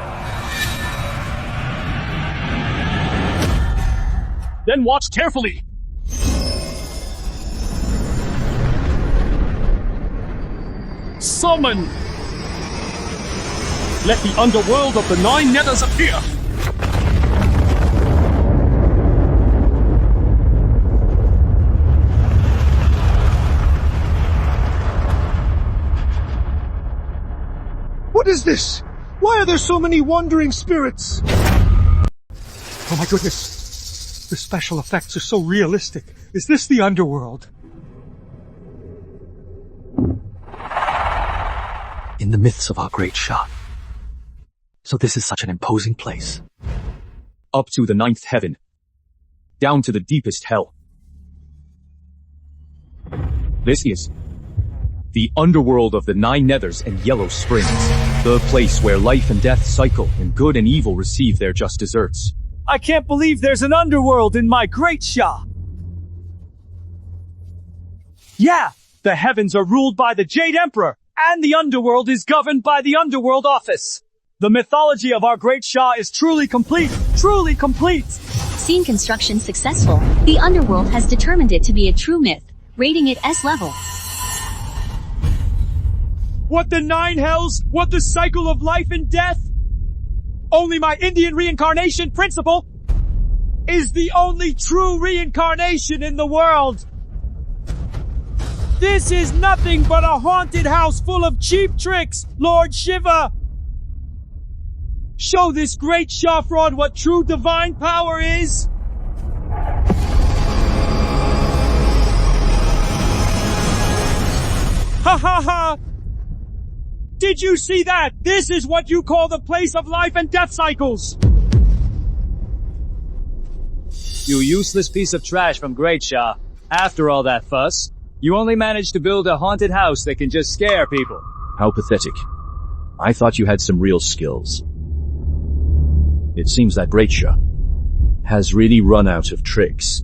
Then watch carefully. Summon! Let the underworld of the Nine Nethers appear! What is this? Why are there so many wandering spirits? Oh my goodness. The special effects are so realistic. Is this the underworld? In the myths of our great Shah. So this is such an imposing place. Up to the ninth heaven. Down to the deepest hell. This is the underworld of the Nine Nethers and Yellow Springs. The place where life and death cycle and good and evil receive their just deserts. I can't believe there's an underworld in my great Shah. Yeah, the heavens are ruled by the Jade Emperor, and the underworld is governed by the Underworld Office. The mythology of our great Shah is truly complete. Truly complete. Scene construction successful. The underworld has determined it to be a true myth, rating it S level. What the nine hells? What the cycle of life and death? Only my Indian reincarnation principle is the only true reincarnation in the world. This is nothing but a haunted house full of cheap tricks, Lord Shiva. Show this great Shah fraud what true divine power is. Ha ha ha! Did you see that? This is what you call the place of life and death cycles. You useless piece of trash from Great Shah. After all that fuss, you only managed to build a haunted house that can just scare people. How pathetic. I thought you had some real skills. It seems that Great Shah has really run out of tricks.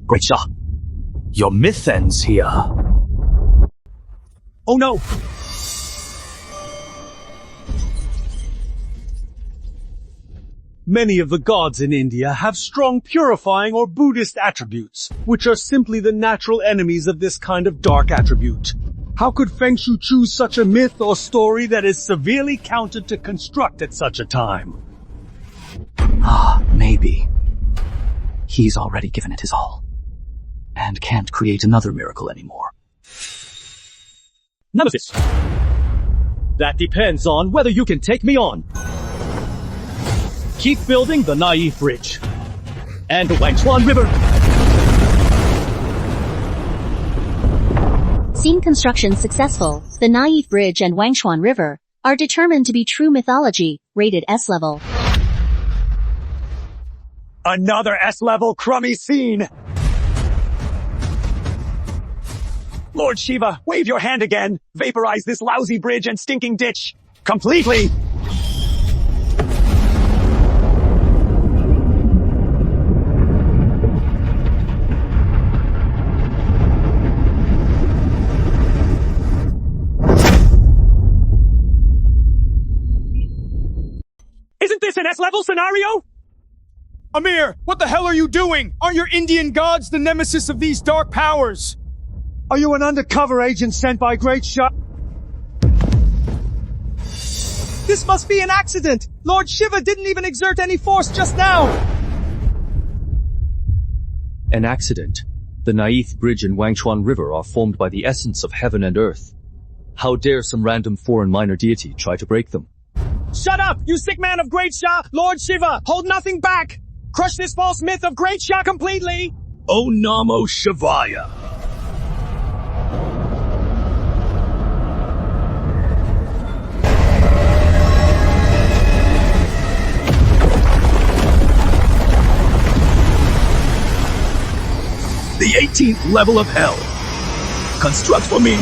Great Shah, your myth ends here. Oh no! Many of the gods in India have strong purifying or Buddhist attributes, which are simply the natural enemies of this kind of dark attribute. How could Feng Shu choose such a myth or story that is severely counted to construct at such a time? Maybe. He's already given it his all. And can't create another miracle anymore. Nemesis. That depends on whether you can take me on. Keep building the Naive Bridge. And the Wangchuan River. Scene construction successful. The Naive Bridge and Wangchuan River are determined to be true mythology, rated S level. Another S level crummy scene! Lord Shiva, wave your hand again. Vaporize this lousy bridge and stinking ditch. Completely! Isn't this an S-level scenario? Amir, what the hell are you doing? Aren't your Indian gods the nemesis of these dark powers? Are you an undercover agent sent by Great Shah? This must be an accident! Lord Shiva didn't even exert any force just now! An accident. The Naive Bridge and Wangchuan River are formed by the essence of heaven and earth. How dare some random foreign minor deity try to break them? Shut up, you sick man of Great Shah! Lord Shiva, hold nothing back! Crush this false myth of Great Shah completely! Oh Namo Shivaya! The 18th level of hell. Construct for me.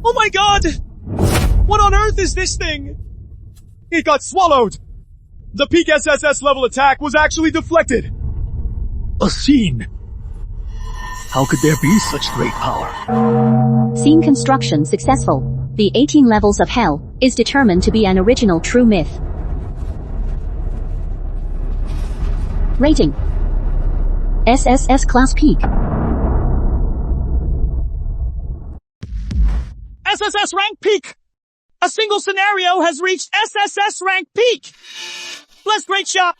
Oh my god! What on earth is this thing? It got swallowed! The peak SSS level attack was actually deflected. A scene. How could there be such great power? Scene construction successful. The 18 levels of hell is determined to be an original true myth. Rating. SSS class peak. SSS rank peak! A single scenario has reached SSS rank peak! Bless Great Shah,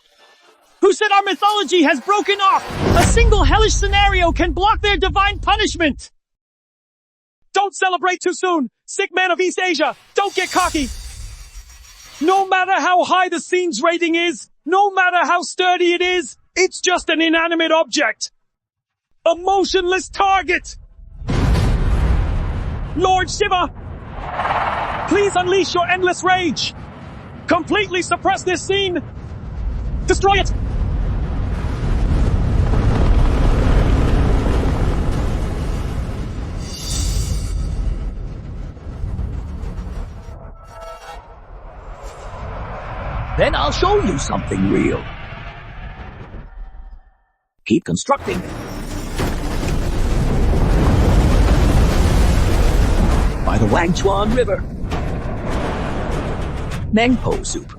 who said our mythology has broken off. A single hellish scenario can block their divine punishment. Don't celebrate too soon. Sick man of East Asia, don't get cocky. No matter how high the scene's rating is, no matter how sturdy it is, it's just an inanimate object. A motionless target. Lord Shiva, please unleash your endless rage. Completely suppress this scene. Destroy it. Then I'll show you something real. Keep constructing. By the Wangchuan River. Mengpo soup.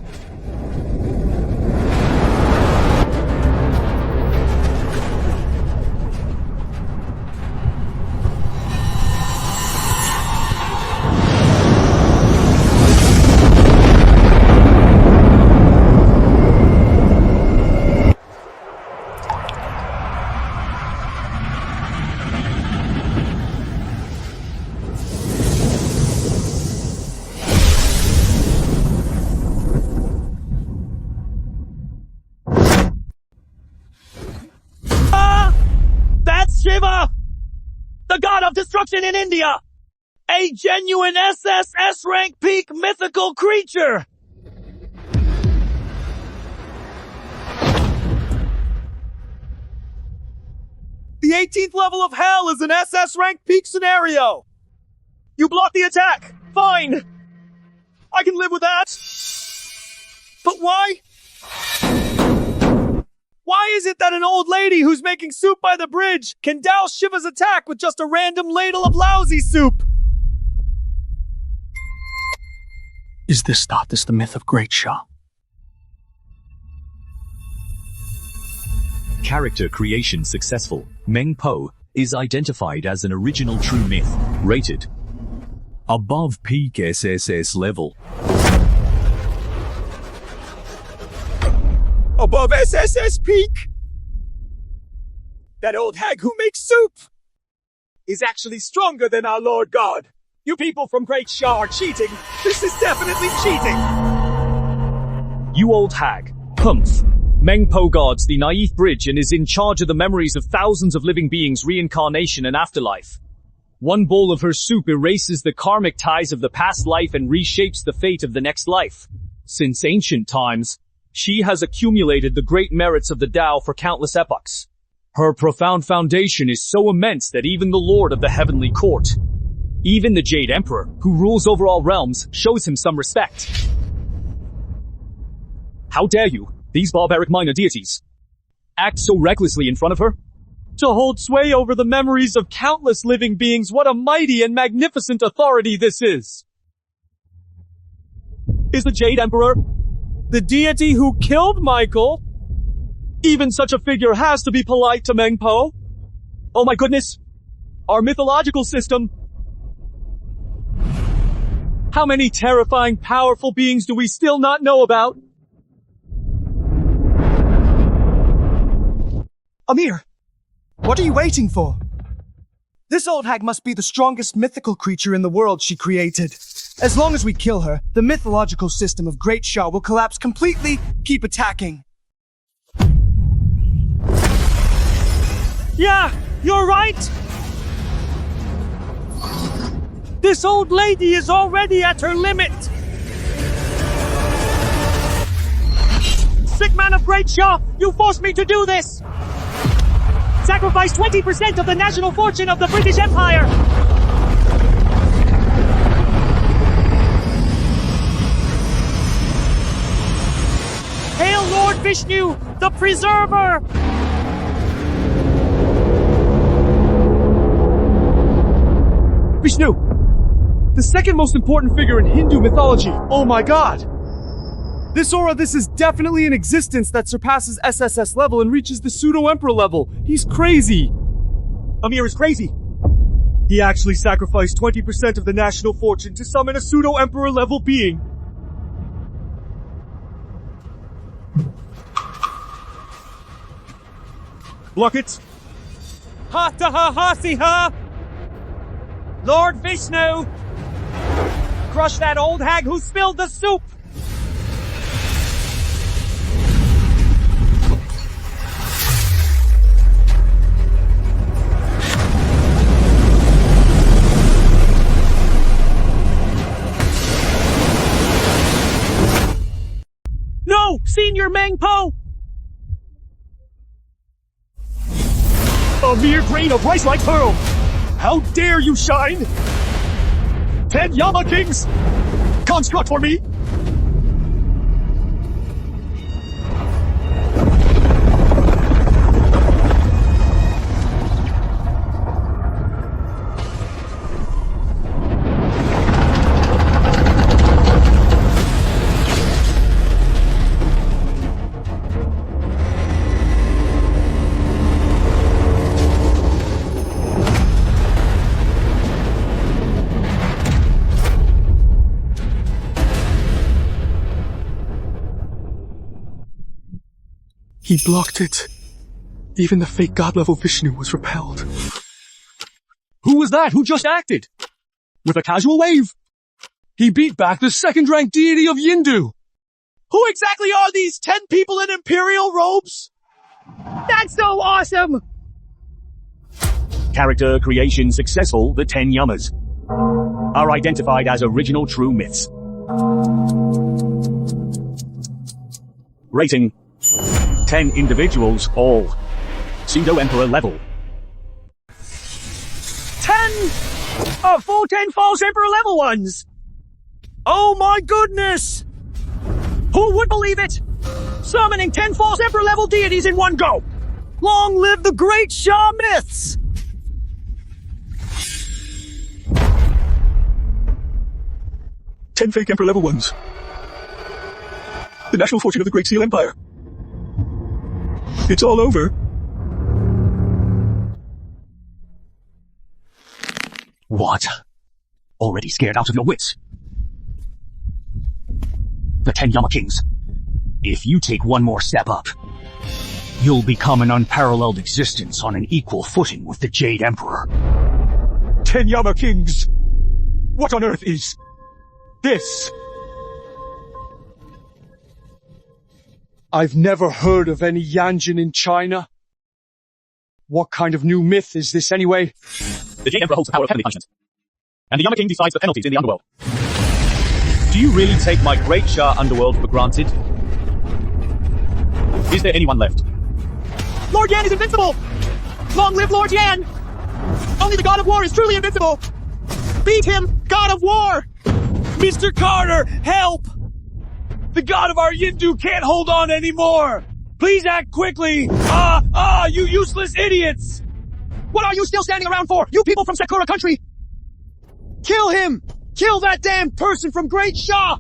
Shiva, the god of destruction in India, a genuine SSS rank peak mythical creature. The 18th level of hell is an SS rank peak scenario. You block the attack. Fine. I can live with that. But why? Why is it that an old lady who's making soup by the bridge can douse Shiva's attack with just a random ladle of lousy soup? Is this the myth of Great Shah? Character creation successful. Meng Po is identified as an original true myth. Rated above peak SSS level. Above SSS peak? That old hag who makes soup is actually stronger than our Lord God. You people from Great Shah are cheating. This is definitely cheating. You old hag. Humph. Meng Po guards the naive bridge and is in charge of the memories of thousands of living beings' reincarnation and afterlife. One bowl of her soup erases the karmic ties of the past life and reshapes the fate of the next life. Since ancient times, she has accumulated the great merits of the Tao for countless epochs. Her profound foundation is so immense that even the Lord of the Heavenly Court, even the Jade Emperor, who rules over all realms, shows him some respect. How dare you, these barbaric minor deities, act so recklessly in front of her? To hold sway over the memories of countless living beings, what a mighty and magnificent authority this is! Is the Jade Emperor the deity who killed Michael? Even such a figure has to be polite to Meng Po. Oh my goodness! Our mythological system! How many terrifying, powerful beings do we still not know about? Amir, what are you waiting for? This old hag must be the strongest mythical creature in the world she created. As long as we kill her, the mythological system of Great Shah will collapse completely. Keep attacking. Yeah, you're right! This old lady is already at her limit! Sick man of Great Shah, you forced me to do this! Sacrifice 20% of the national fortune of the British Empire! Vishnu, the preserver! Vishnu! The second most important figure in Hindu mythology. Oh my god! This is definitely an existence that surpasses SSS level and reaches the pseudo-emperor level. He's crazy. Amir is crazy. He actually sacrificed 20% of the national fortune to summon a pseudo-emperor level being. Block it. Ha ta ha ha si ha! Lord Vishnu! Crush that old hag who spilled the soup! No! Senior Mangpo! A mere grain of rice like pearl! How dare you shine! 10 Yama Kings! Construct for me! He blocked it. Even the fake god-level Vishnu was repelled. Who was that? Who just acted? With a casual wave. He beat back the second-ranked deity of Yindu. Who exactly are these 10 people in imperial robes? That's so awesome! Character creation successful. The 10 Yamas are identified as original true myths. Rating: 10 individuals, all pseudo-emperor level. 10 full 10 false emperor level ones! Oh my goodness! Who would believe it? Summoning 10 false emperor level deities in one go! Long live the great Shah myths! Ten fake emperor level ones. The national fortune of the Great Seal Empire. It's all over. What? Already scared out of your wits? The 10 Yama Kings. If you take one more step up, you'll become an unparalleled existence on an equal footing with the Jade Emperor. 10 Yama Kings! What on earth is this? I've never heard of any Yanjin in China. What kind of new myth is this anyway? The Jade Emperor holds the power of heavenly punishment. And the Yama King decides the penalties in the underworld. Do you really take my great Shah underworld for granted? Is there anyone left? Lord Yan is invincible! Long live Lord Yan! Only the God of War is truly invincible! Beat him, God of War! Mr. Carter, help! The god of our Yindu can't hold on anymore! Please act quickly! You useless idiots! What are you still standing around for, you people from Sakura country? Kill him! Kill that damn person from Great Shah!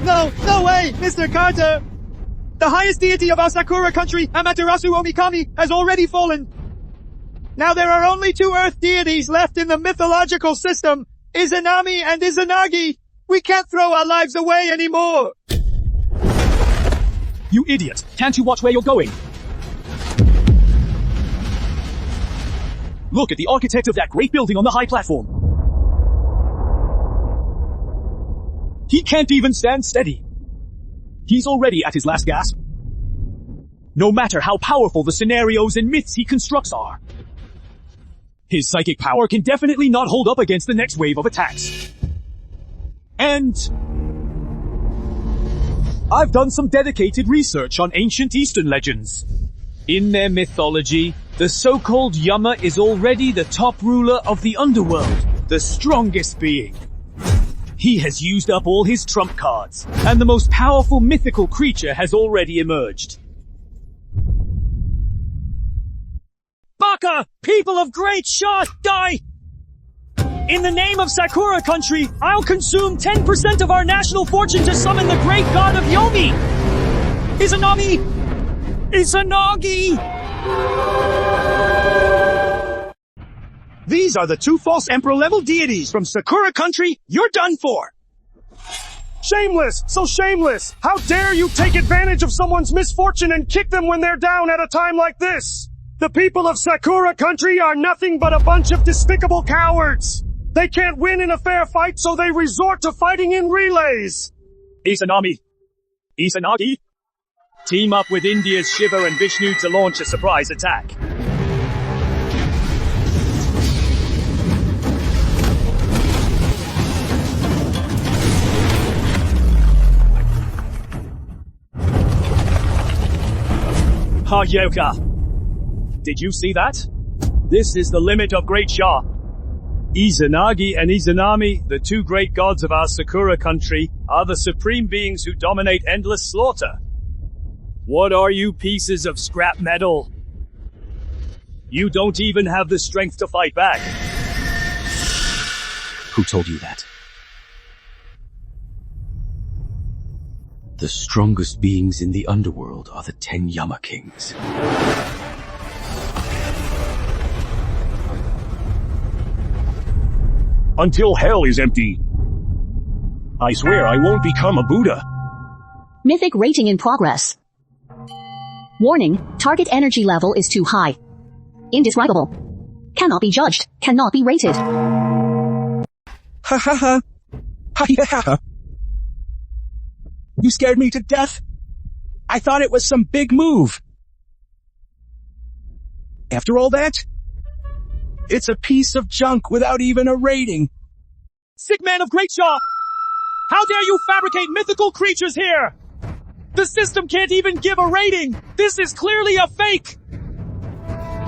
No way, Mr. Carter! The highest deity of our Sakura country, Amaterasu Omikami, has already fallen. Now there are only 2 earth deities left in the mythological system, Izanami and Izanagi. We can't throw our lives away anymore! You idiot! Can't you watch where you're going? Look at the architect of that great building on the high platform. He can't even stand steady. He's already at his last gasp. No matter how powerful the scenarios and myths he constructs are, his psychic power can definitely not hold up against the next wave of attacks. And I've done some dedicated research on ancient Eastern legends. In their mythology, the so-called Yama is already the top ruler of the underworld, the strongest being. He has used up all his trump cards, and the most powerful mythical creature has already emerged. People of Great Sha, die! In the name of Sakura Country, I'll consume 10% of our national fortune to summon the great god of Yomi! Izanami! Izanagi! These are the two false emperor-level deities from Sakura Country. You're done for. Shameless! So shameless! How dare you take advantage of someone's misfortune and kick them when they're down at a time like this! The people of Sakura Country are nothing but a bunch of despicable cowards! They can't win in a fair fight, so they resort to fighting in relays! Izanami! Izanagi! Team up with India's Shiva and Vishnu to launch a surprise attack. Yoka. Did you see that? This is the limit of Great Sha. Izanagi and Izanami, the two great gods of our Sakura Country, are the supreme beings who dominate endless slaughter. What are you pieces of scrap metal? You don't even have the strength to fight back. Who told you that? The strongest beings in the underworld are the 10 Yama Kings. Until hell is empty. I swear I won't become a Buddha. Mythic rating in progress. Warning, target energy level is too high. Indescribable. Cannot be judged, cannot be rated. Ha ha ha. Ha ha ha. You scared me to death. I thought it was some big move. After all that, it's a piece of junk without even a rating. Sick man of Great Sha! How dare you fabricate mythical creatures here? The system can't even give a rating! This is clearly a fake!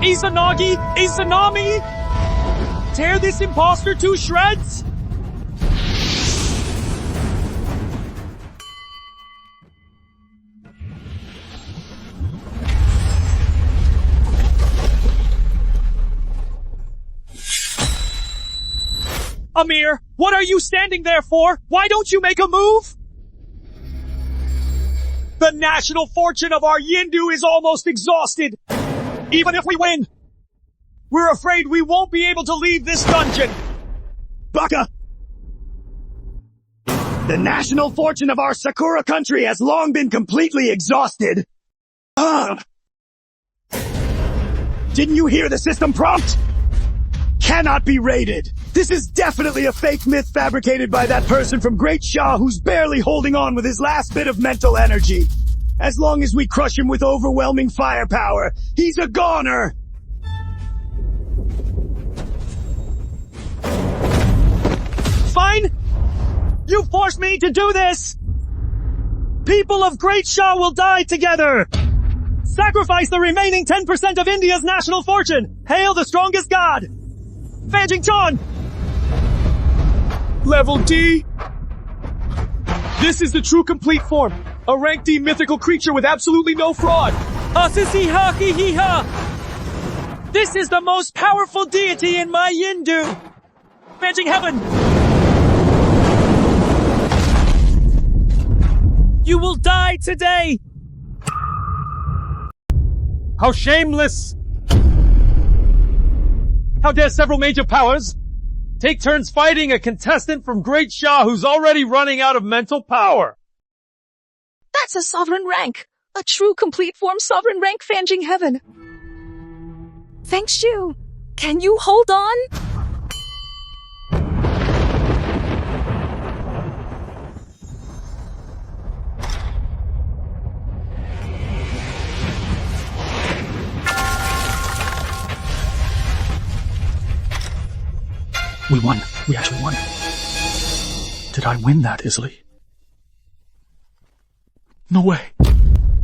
Izanagi! Izanami! Tear this imposter to shreds! Amir, what are you standing there for? Why don't you make a move? The national fortune of our Yindu is almost exhausted. Even if we win, we're afraid we won't be able to leave this dungeon. Baka! The national fortune of our Sakura Country has long been completely exhausted. Didn't you hear the system prompt? Cannot be rated. This is definitely a fake myth fabricated by that person from Great Sha who's barely holding on with his last bit of mental energy. As long as we crush him with overwhelming firepower, he's a goner! Fine! You forced me to do this! People of Great Sha will die together! Sacrifice the remaining 10% of India's national fortune! Hail the strongest god! Fanjing Chan! Level D! This is the true complete form. A rank D mythical creature with absolutely no fraud. Ha-si-si-ha-ki-hi-ha! This is the most powerful deity in my Yindu! Fanjing Heaven! You will die today! How shameless! How dare several major powers take turns fighting a contestant from Great Sha who's already running out of mental power? That's a sovereign rank. A true complete form sovereign rank Fanjing Heaven. Feng Shu, can you hold on? We won. We actually won. Did I win that easily? No way.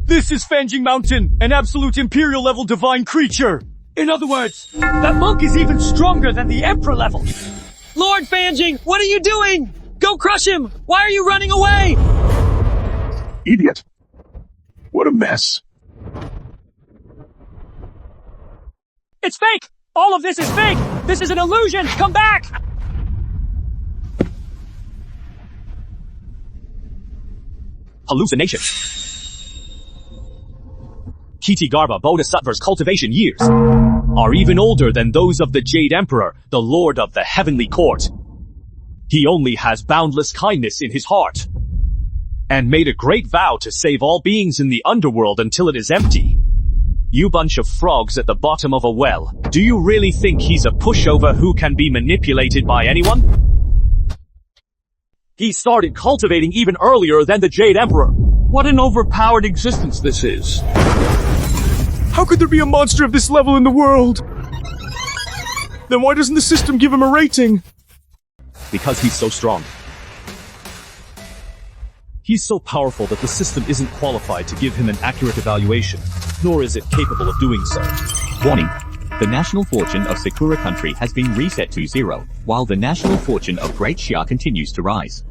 This is Fanjing Mountain, an absolute imperial level divine creature. In other words, that monk is even stronger than the emperor level. Lord Fanjing, what are you doing? Go crush him! Why are you running away? Idiot. What a mess. It's fake! All of this is fake! This is an illusion! Come back! Hallucination. Kiti Garba Bodhisattva's cultivation years are even older than those of the Jade Emperor, the Lord of the Heavenly Court. He only has boundless kindness in his heart, and made a great vow to save all beings in the underworld until it is empty. You bunch of frogs at the bottom of a well, do you really think he's a pushover who can be manipulated by anyone? He started cultivating even earlier than the Jade Emperor. What an overpowered existence this is. How could there be a monster of this level in the world? Then why doesn't the system give him a rating? Because he's so strong. He's so powerful that the system isn't qualified to give him an accurate evaluation, nor is it capable of doing so. Warning. The national fortune of Sakura country has been reset to 0, while the national fortune of Great Xia continues to rise.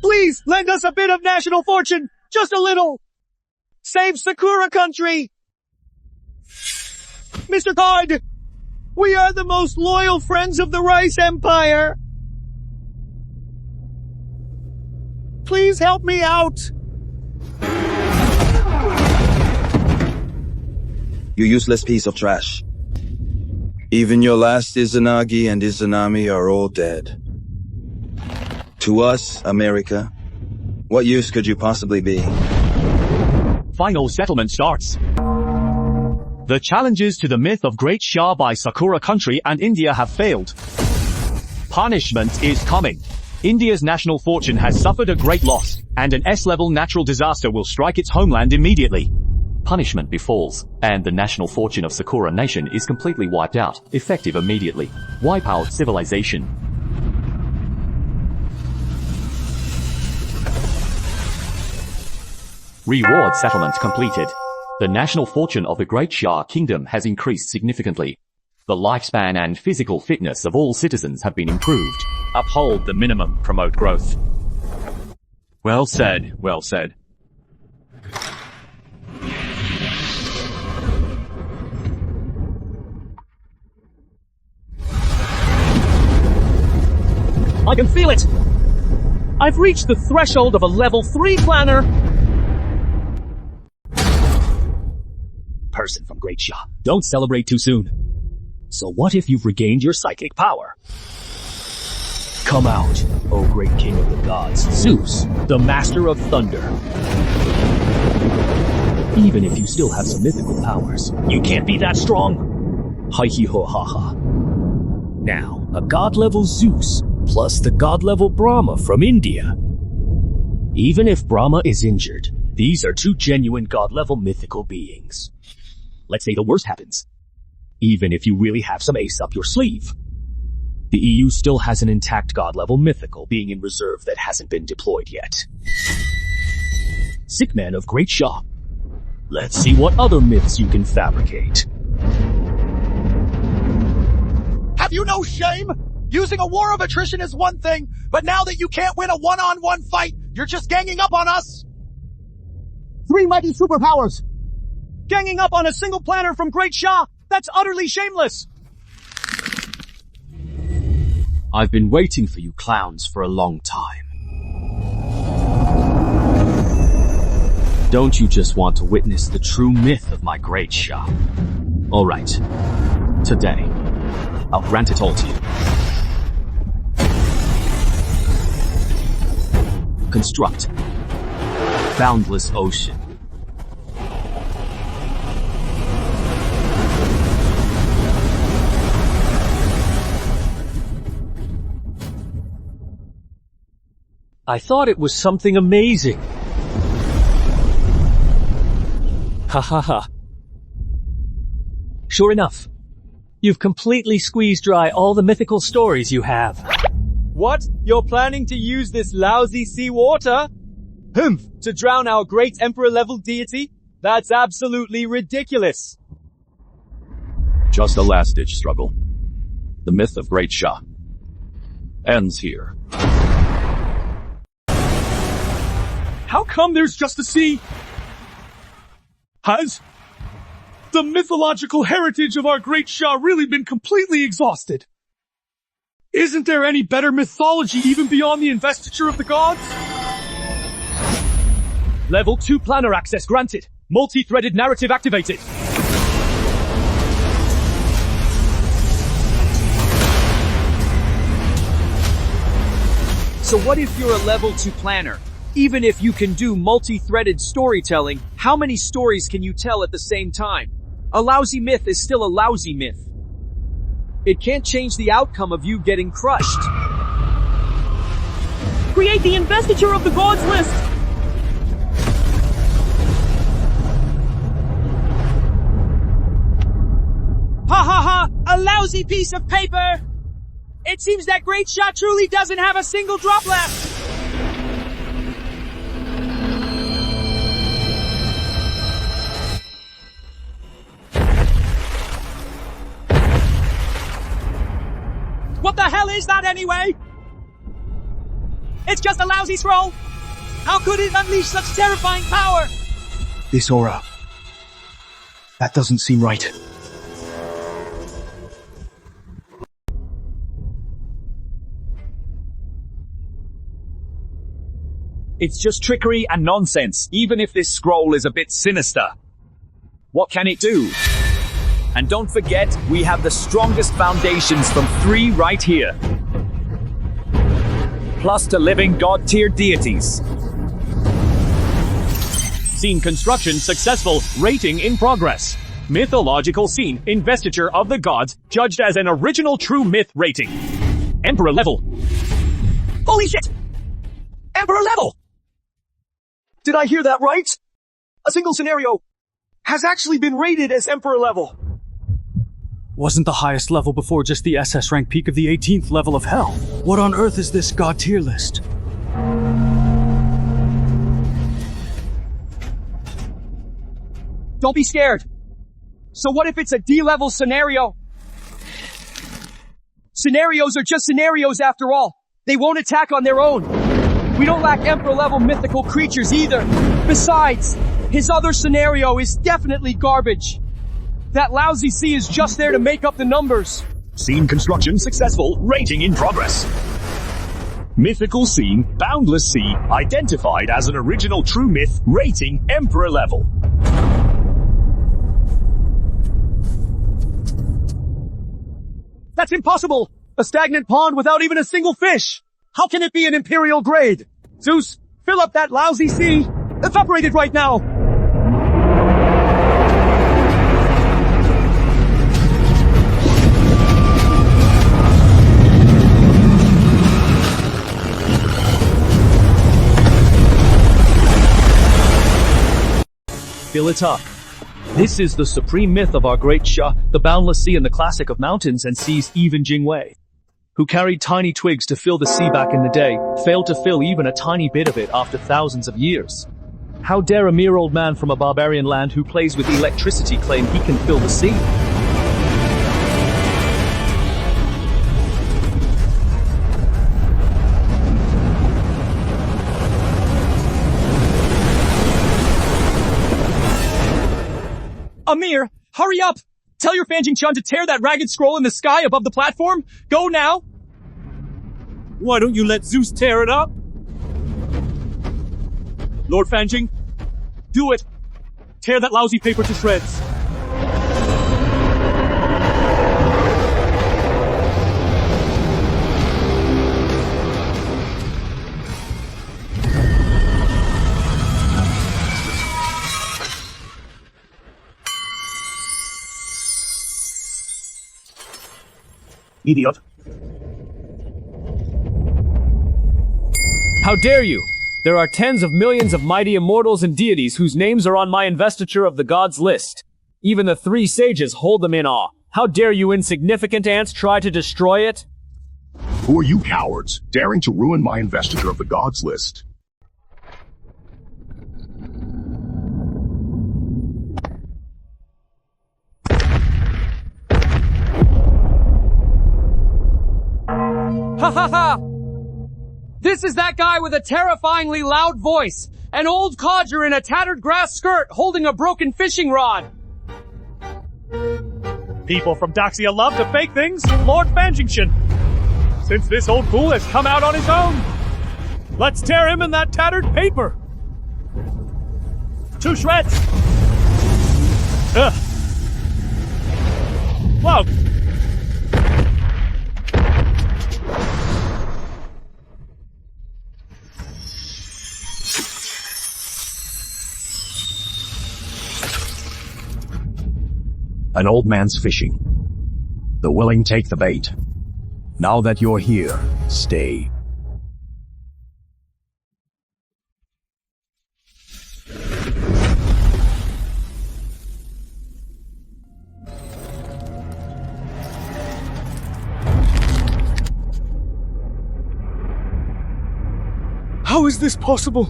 Please, lend us a bit of national fortune! Just a little! Save Sakura country! Mr. Card! We are the most loyal friends of the Rice Empire! Please help me out! You useless piece of trash. Even your last Izanagi and Izanami are all dead. To us, America, what use could you possibly be? Final settlement starts. The challenges to the myth of Great Xia by Sakura country and India have failed. Punishment is coming. India's national fortune has suffered a great loss, and an S-level natural disaster will strike its homeland immediately. Punishment befalls, and the national fortune of Sakura nation is completely wiped out, effective immediately. Wipe out civilization. Reward settlement completed. The national fortune of the Great Xia Kingdom has increased significantly. The lifespan and physical fitness of all citizens have been improved. Uphold the minimum, promote growth. Well said, well said. I can feel it! I've reached the threshold of a level 3 planner! Person from Great Xia. Don't celebrate too soon. So what if you've regained your psychic power? Come out, O great king of the gods, Zeus, the master of thunder. Even if you still have some mythical powers, you can't be that strong. Hi-hi-ho-ha-ha. Now, a god-level Zeus, plus the god-level Brahma from India. Even if Brahma is injured, these are two genuine god-level mythical beings. Let's say the worst happens. Even if you really have some ace up your sleeve. The EU still has an intact god-level mythical being in reserve that hasn't been deployed yet. Sick man of Great Xia. Let's see what other myths you can fabricate. Have you no shame? Using a war of attrition is one thing, but now that you can't win a one-on-one fight, you're just ganging up on us? 3 mighty superpowers! Ganging up on a single planner from Great Xia! That's utterly shameless! I've been waiting for you clowns for a long time. Don't you just want to witness the true myth of my Great Xia? Alright. Today, I'll grant it all to you. Construct. Boundless ocean. I thought it was something amazing. Ha ha ha. Sure enough. You've completely squeezed dry all the mythical stories you have. What? You're planning to use this lousy seawater? Humph! To drown our great emperor-level deity? That's absolutely ridiculous. Just a last-ditch struggle. The myth of Great Xia ends here. How come there's just a sea? the mythological heritage of our great Shah really been completely exhausted. Isn't there any better mythology even beyond the investiture of the gods? Level 2 planner access granted. Multi-threaded narrative activated. So what if you're a level 2 planner? Even if you can do multi-threaded storytelling, how many stories can you tell at the same time? A lousy myth is still a lousy myth. It can't change the outcome of you getting crushed. Create the investiture of the gods list! Ha ha ha! A lousy piece of paper! It seems that Great Shah truly doesn't have a single drop left! What the hell is that anyway? It's just a lousy scroll! How could it unleash such terrifying power? This aura. That doesn't seem right. It's just trickery and nonsense, even if this scroll is a bit sinister. What can it do? And don't forget, we have the strongest foundations from 3 right here. Plus the living god-tier deities. Scene construction successful. Rating in progress. Mythological scene. Investiture of the gods. Judged as an original true myth rating. Emperor level. Holy shit! Emperor level! Did I hear that right? A single scenario has actually been rated as Emperor level. Wasn't the highest level before just the SS rank peak of the 18th level of hell? What on earth is this god tier list? Don't be scared. So what if it's a D-level scenario? Scenarios are just scenarios after all. They won't attack on their own. We don't lack Emperor-level mythical creatures either. Besides, his other scenario is definitely garbage. That lousy sea is just there to make up the numbers. Scene construction successful. Rating in progress. Mythical scene, Boundless Sea, identified as an original true myth, rating Emperor level. That's impossible! A stagnant pond without even a single fish! How can it be an Imperial grade? Zeus, fill up that lousy sea! Evaporate it right now! Fill it up. This is the supreme myth of our great Shah, the boundless sea and the classic of mountains and seas, even Jingwei, who carried tiny twigs to fill the sea back in the day, failed to fill even a tiny bit of it after thousands of years. How dare a mere old man from a barbarian land who plays with electricity claim he can fill the sea? Amir, hurry up! Tell your Fanjing-chan to tear that ragged scroll in the sky above the platform! Go now! Why don't you let Zeus tear it up? Lord Fanjing, do it! Tear that lousy paper to shreds! Idiot. How dare you! There are tens of millions of mighty immortals and deities whose names are on my investiture of the gods list. Even the 3 sages hold them in awe. How dare you insignificant ants try to destroy it? Who are you cowards, daring to ruin my investiture of the gods list? Ha ha ha! This is that guy with a terrifyingly loud voice, an old codger in a tattered grass skirt holding a broken fishing rod. People from Daxia love to fake things, Lord Fanjingshin. Since this old fool has come out on his own, let's tear him in that tattered paper. To shreds! Ugh. Wow. An old man's fishing. The willing take the bait. Now that you're here, stay. How is this possible?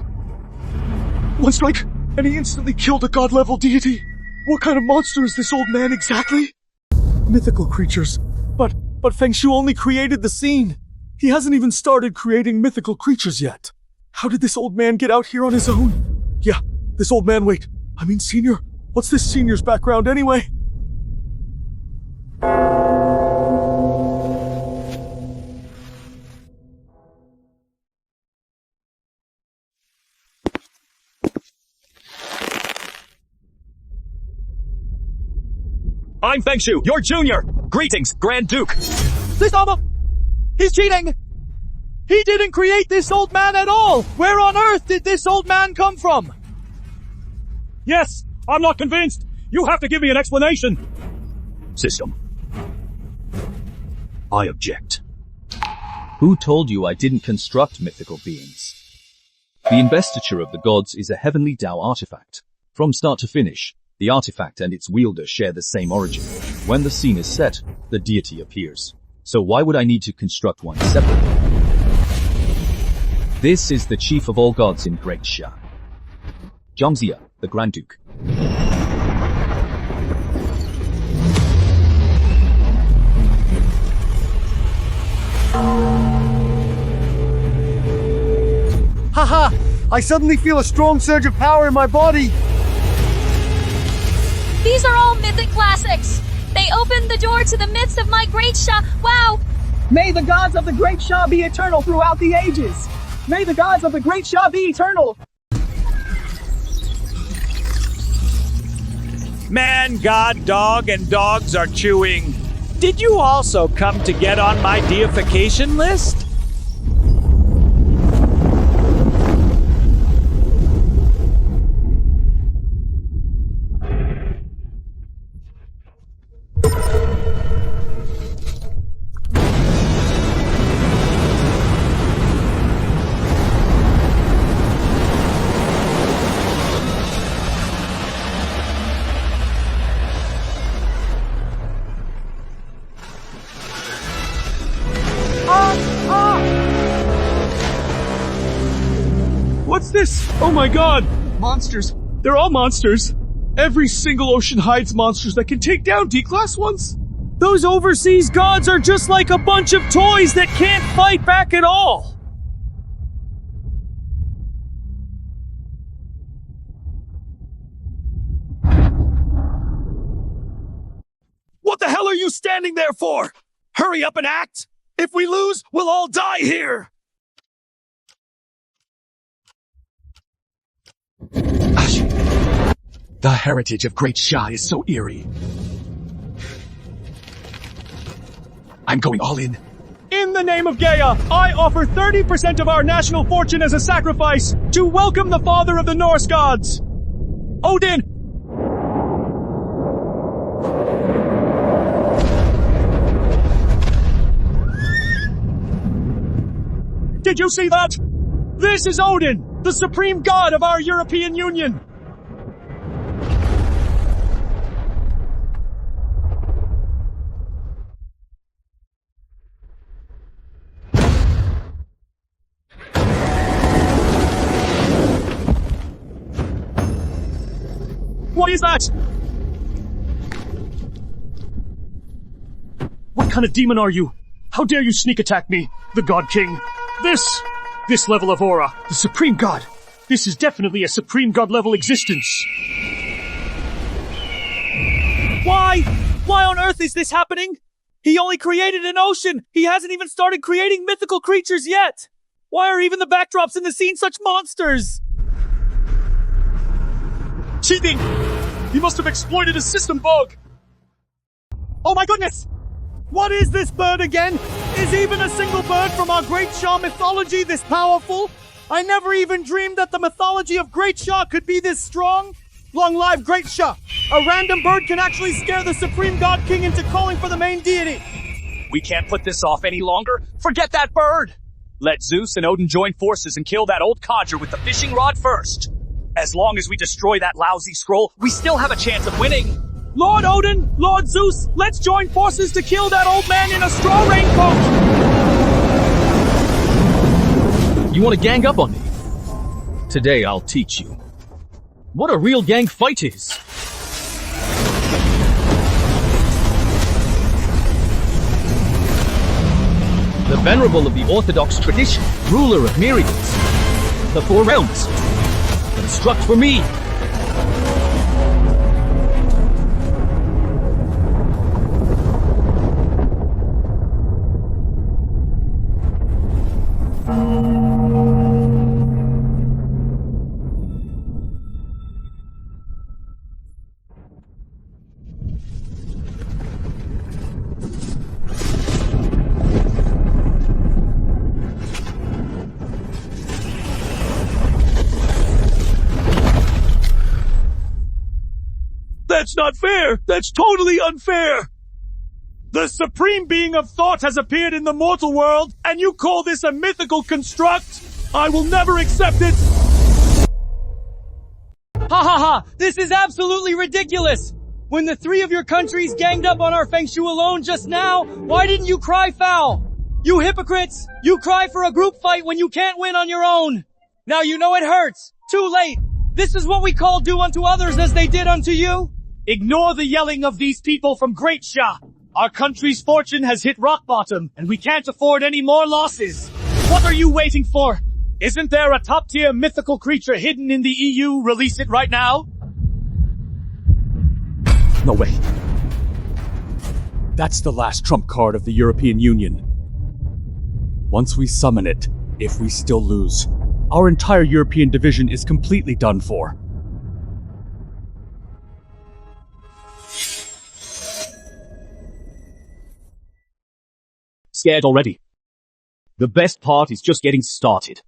One strike, and he instantly killed a god-level deity. What kind of monster is this old man exactly? Mythical creatures. But Feng Shu only created the scene. He hasn't even started creating mythical creatures yet. How did this old man get out here on his own? Yeah, this old man, wait. I mean senior? What's this senior's background anyway? I'm Feng Shu, your junior! Greetings, Grand Duke! Please stop him! He's cheating! He didn't create this old man at all! Where on earth did this old man come from? Yes, I'm not convinced. You have to give me an explanation. System. I object. Who told you I didn't construct mythical beings? The investiture of the gods is a heavenly Tao artifact. From start to finish, the artifact and its wielder share the same origin. When the scene is set, the deity appears. So why would I need to construct one separately? This is the chief of all gods in Great Xia. Zhangzia, the Grand Duke. Haha! I suddenly feel a strong surge of power in my body! These are all mythic classics. They opened the door to the myths of my Great Xia. Wow! May the gods of the Great Xia be eternal throughout the ages! May the gods of the Great Xia be eternal! Man, God, dog, and dogs are chewing. Did you also come to get on my deification list? What's this? Oh my god! Monsters. They're all monsters. Every single ocean hides monsters that can take down D-class ones. Those overseas gods are just like a bunch of toys that can't fight back at all. What the hell are you standing there for? Hurry up and act! If we lose, we'll all die here! The heritage of Great Xia is so eerie. I'm going all in. In the name of Gaia, I offer 30% of our national fortune as a sacrifice to welcome the father of the Norse gods, Odin! Did you see that? This is Odin, the supreme god of our European Union! What is that? What kind of demon are you? How dare you sneak attack me, the God King? This level of aura, the Supreme God. This is definitely a Supreme God level existence. Why? Why on earth is this happening? He only created an ocean. He hasn't even started creating mythical creatures yet. Why are even the backdrops in the scene such monsters? Cheating! He must have exploited a system bug! Oh my goodness! What is this bird again? Is even a single bird from our Great Shah mythology this powerful? I never even dreamed that the mythology of Great Shah could be this strong. Long live Great Shah! A random bird can actually scare the Supreme God King into calling for the main deity! We can't put this off any longer. Forget that bird! Let Zeus and Odin join forces and kill that old codger with the fishing rod first. As long as we destroy that lousy scroll, we still have a chance of winning. Lord Odin, Lord Zeus, let's join forces to kill that old man in a straw raincoat! You want to gang up on me? Today I'll teach you what a real gang fight is. The venerable of the Orthodox tradition, ruler of myriads, the four realms, construct for me. That's not fair! That's totally unfair! The supreme being of thought has appeared in the mortal world, and you call this a mythical construct? I will never accept it! Ha ha ha! This is absolutely ridiculous! When the three of your countries ganged up on our Feng Shu alone just now, why didn't you cry foul? You hypocrites! You cry for a group fight when you can't win on your own! Now you know it hurts! Too late! This is what we call do unto others as they did unto you? Ignore the yelling of these people from Great Shah. Our country's fortune has hit rock bottom, and we can't afford any more losses. What are you waiting for? Isn't there a top-tier mythical creature hidden in the EU? Release it right now. No way. That's the last trump card of the European Union. Once we summon it, if we still lose, our entire European division is completely done for. Scared already? The best part is just getting started.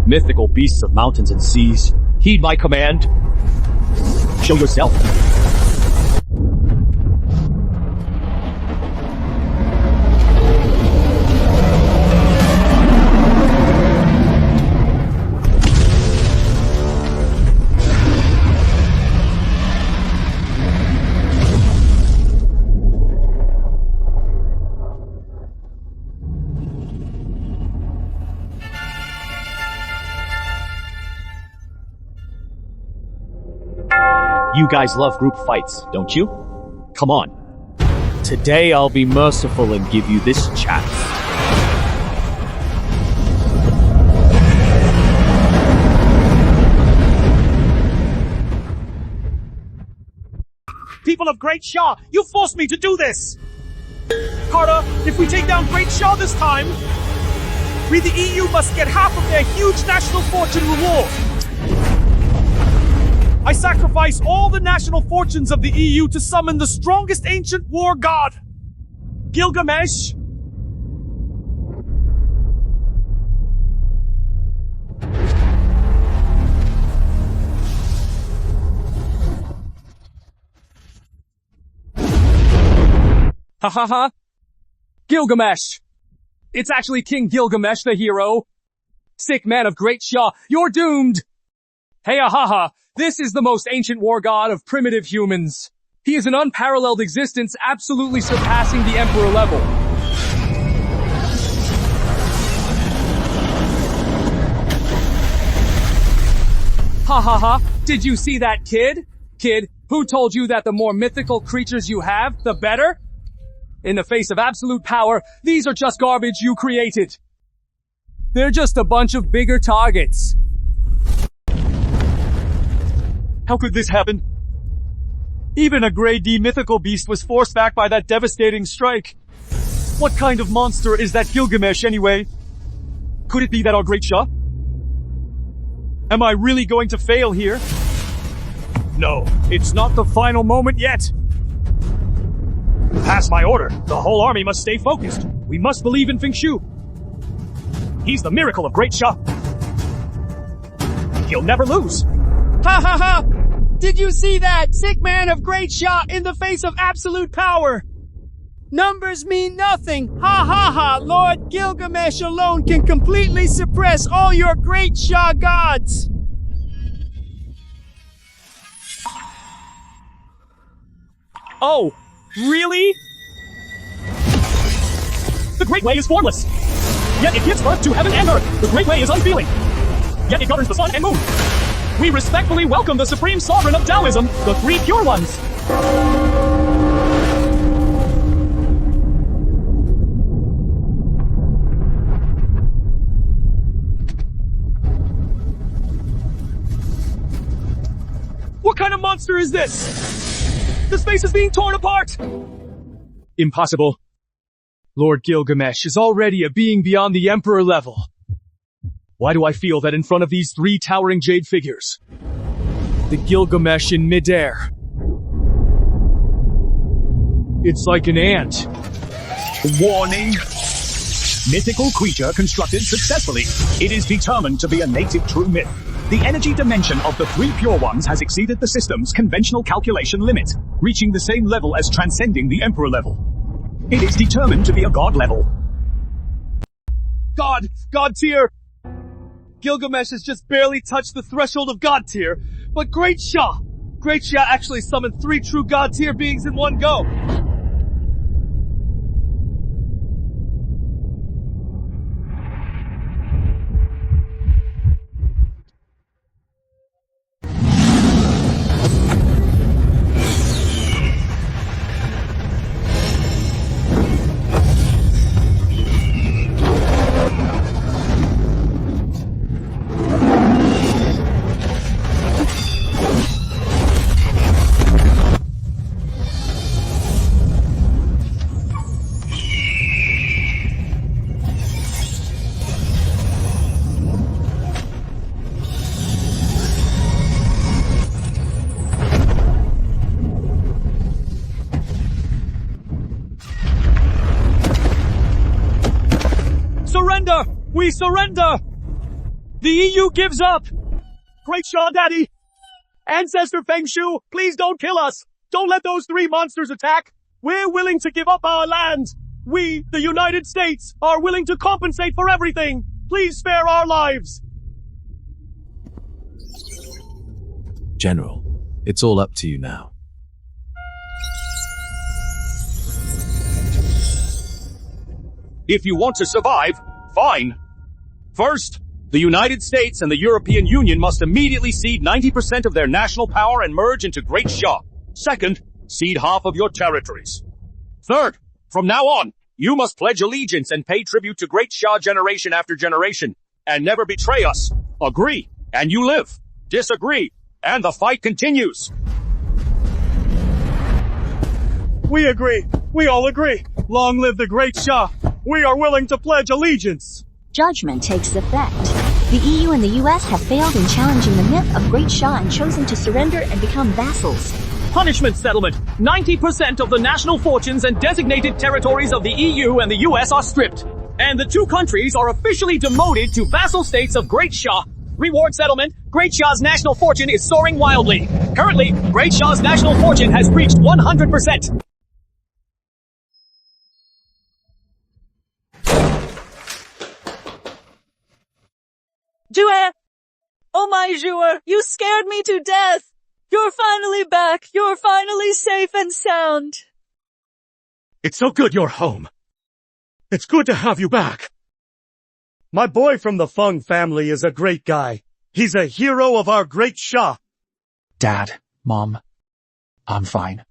Mythical beasts of mountains and seas, heed my command. Show yourself. You guys love group fights, don't you? Come on. Today I'll be merciful and give you this chance. People of Great Shah, you forced me to do this! Carter, if we take down Great Shah this time, we the EU must get half of their huge national fortune reward! I sacrifice all the national fortunes of the EU to summon the strongest ancient war god, Gilgamesh. Ha ha ha! Gilgamesh! It's actually King Gilgamesh the hero. Sick man of Great Shah, you're doomed! Hey ha ha! This is the most ancient war god of primitive humans. He is an unparalleled existence, absolutely surpassing the Emperor level. Ha ha ha! Did you see that, kid? Kid, who told you that the more mythical creatures you have, the better? In the face of absolute power, these are just garbage you created. They're just a bunch of bigger targets. How could this happen? Even a grade D mythical beast was forced back by that devastating strike. What kind of monster is that Gilgamesh anyway? Could it be that our great Shah? Am I really going to fail here? No, it's not the final moment yet. Pass my order. The whole army must stay focused. We must believe in Lin Shu. He's the miracle of Great Shah. He'll never lose. Ha ha ha! Did you see that? Sick man of Great Shah in the face of absolute power. Numbers mean nothing. Ha ha ha! Lord Gilgamesh alone can completely suppress all your Great Shah gods. Oh, really? The Great Way is formless. Yet it gives birth to heaven and earth. The Great Way is unfeeling. Yet it governs the sun and moon. We respectfully welcome the supreme sovereign of Taoism, the Three Pure Ones. What kind of monster is this? The space is being torn apart! Impossible. Lord Gilgamesh is already a being beyond the Emperor level. Why do I feel that in front of these three towering jade figures? The Gilgamesh in midair. It's like an ant. Warning! Mythical creature constructed successfully. It is determined to be a native true myth. The energy dimension of the Three Pure Ones has exceeded the system's conventional calculation limit, reaching the same level as transcending the Emperor level. It is determined to be a god level. God tier! Gilgamesh has just barely touched the threshold of God tier, but Great Shah actually summoned 3 true God tier beings in one go. Surrender! We surrender! The EU gives up! Great Shah, Daddy! Ancestor Lin Shu, please don't kill us! Don't let those 3 monsters attack! We're willing to give up our land! We, the United States, are willing to compensate for everything! Please spare our lives! General, it's all up to you now. If you want to survive, fine. First, the United States and the European Union must immediately cede 90% of their national power and merge into Great Shah. Second, cede half of your territories. Third, from now on, you must pledge allegiance and pay tribute to Great Shah generation after generation, and never betray us. Agree, and you live. Disagree, and the fight continues. We agree. We all agree. Long live the Great Shah. We are willing to pledge allegiance. Judgment takes effect. The EU and the US have failed in challenging the myth of Great Shah and chosen to surrender and become vassals. Punishment settlement. 90% of the national fortunes and designated territories of the EU and the US are stripped. And the 2 countries are officially demoted to vassal states of Great Shah. Reward settlement. Great Shah's national fortune is soaring wildly. Currently, Great Shah's national fortune has reached 100%. Jouer! Oh my Jouer, you scared me to death! You're finally back! You're finally safe and sound! It's so good you're home. It's good to have you back. My boy from the Feng family is a great guy. He's a hero of our Great Shah. Dad, Mom, I'm fine.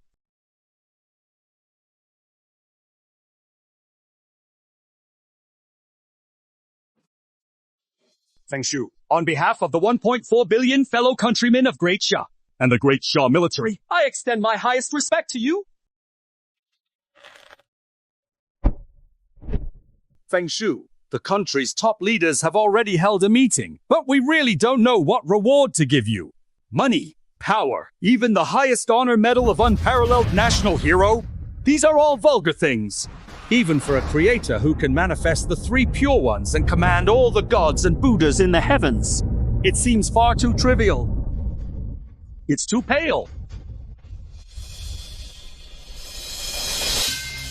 Lin Shu, on behalf of the 1.4 billion fellow countrymen of Great Shah, and the Great Shah military. I extend my highest respect to you. Feng Shu, the country's top leaders have already held a meeting, but we really don't know what reward to give you. Money, power, even the highest honor medal of unparalleled national hero? These are all vulgar things. Even for a creator who can manifest the three pure ones and command all the gods and Buddhas in the heavens. It seems far too trivial. It's too pale.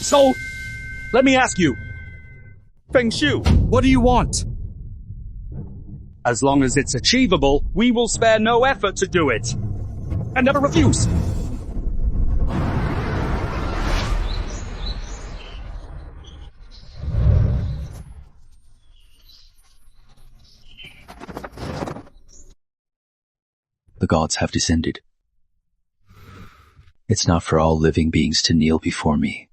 So, let me ask you, Feng Shu, what do you want? As long as it's achievable, we will spare no effort to do it. And never refuse. The gods have descended. It's not for all living beings to kneel before me,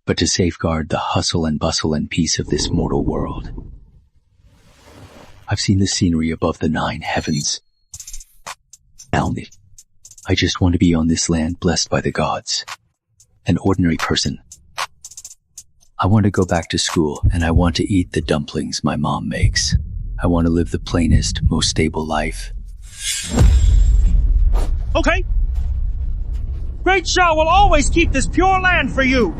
but to safeguard the hustle and bustle and peace of this mortal world. I've seen the scenery above the 9 heavens. I just want to be on this land blessed by the gods. An ordinary person. I want to go back to school, and I want to eat the dumplings my mom makes. I want to live the plainest, most stable life. Okay. Great Shah will always keep this pure land for you.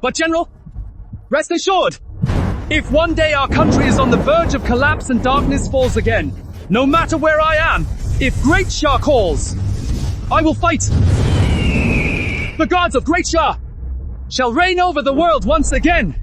But General, rest assured, if one day our country is on the verge of collapse and darkness falls again, no matter where I am, if Great Shah calls, I will fight. The gods of Great Shah shall reign over the world once again.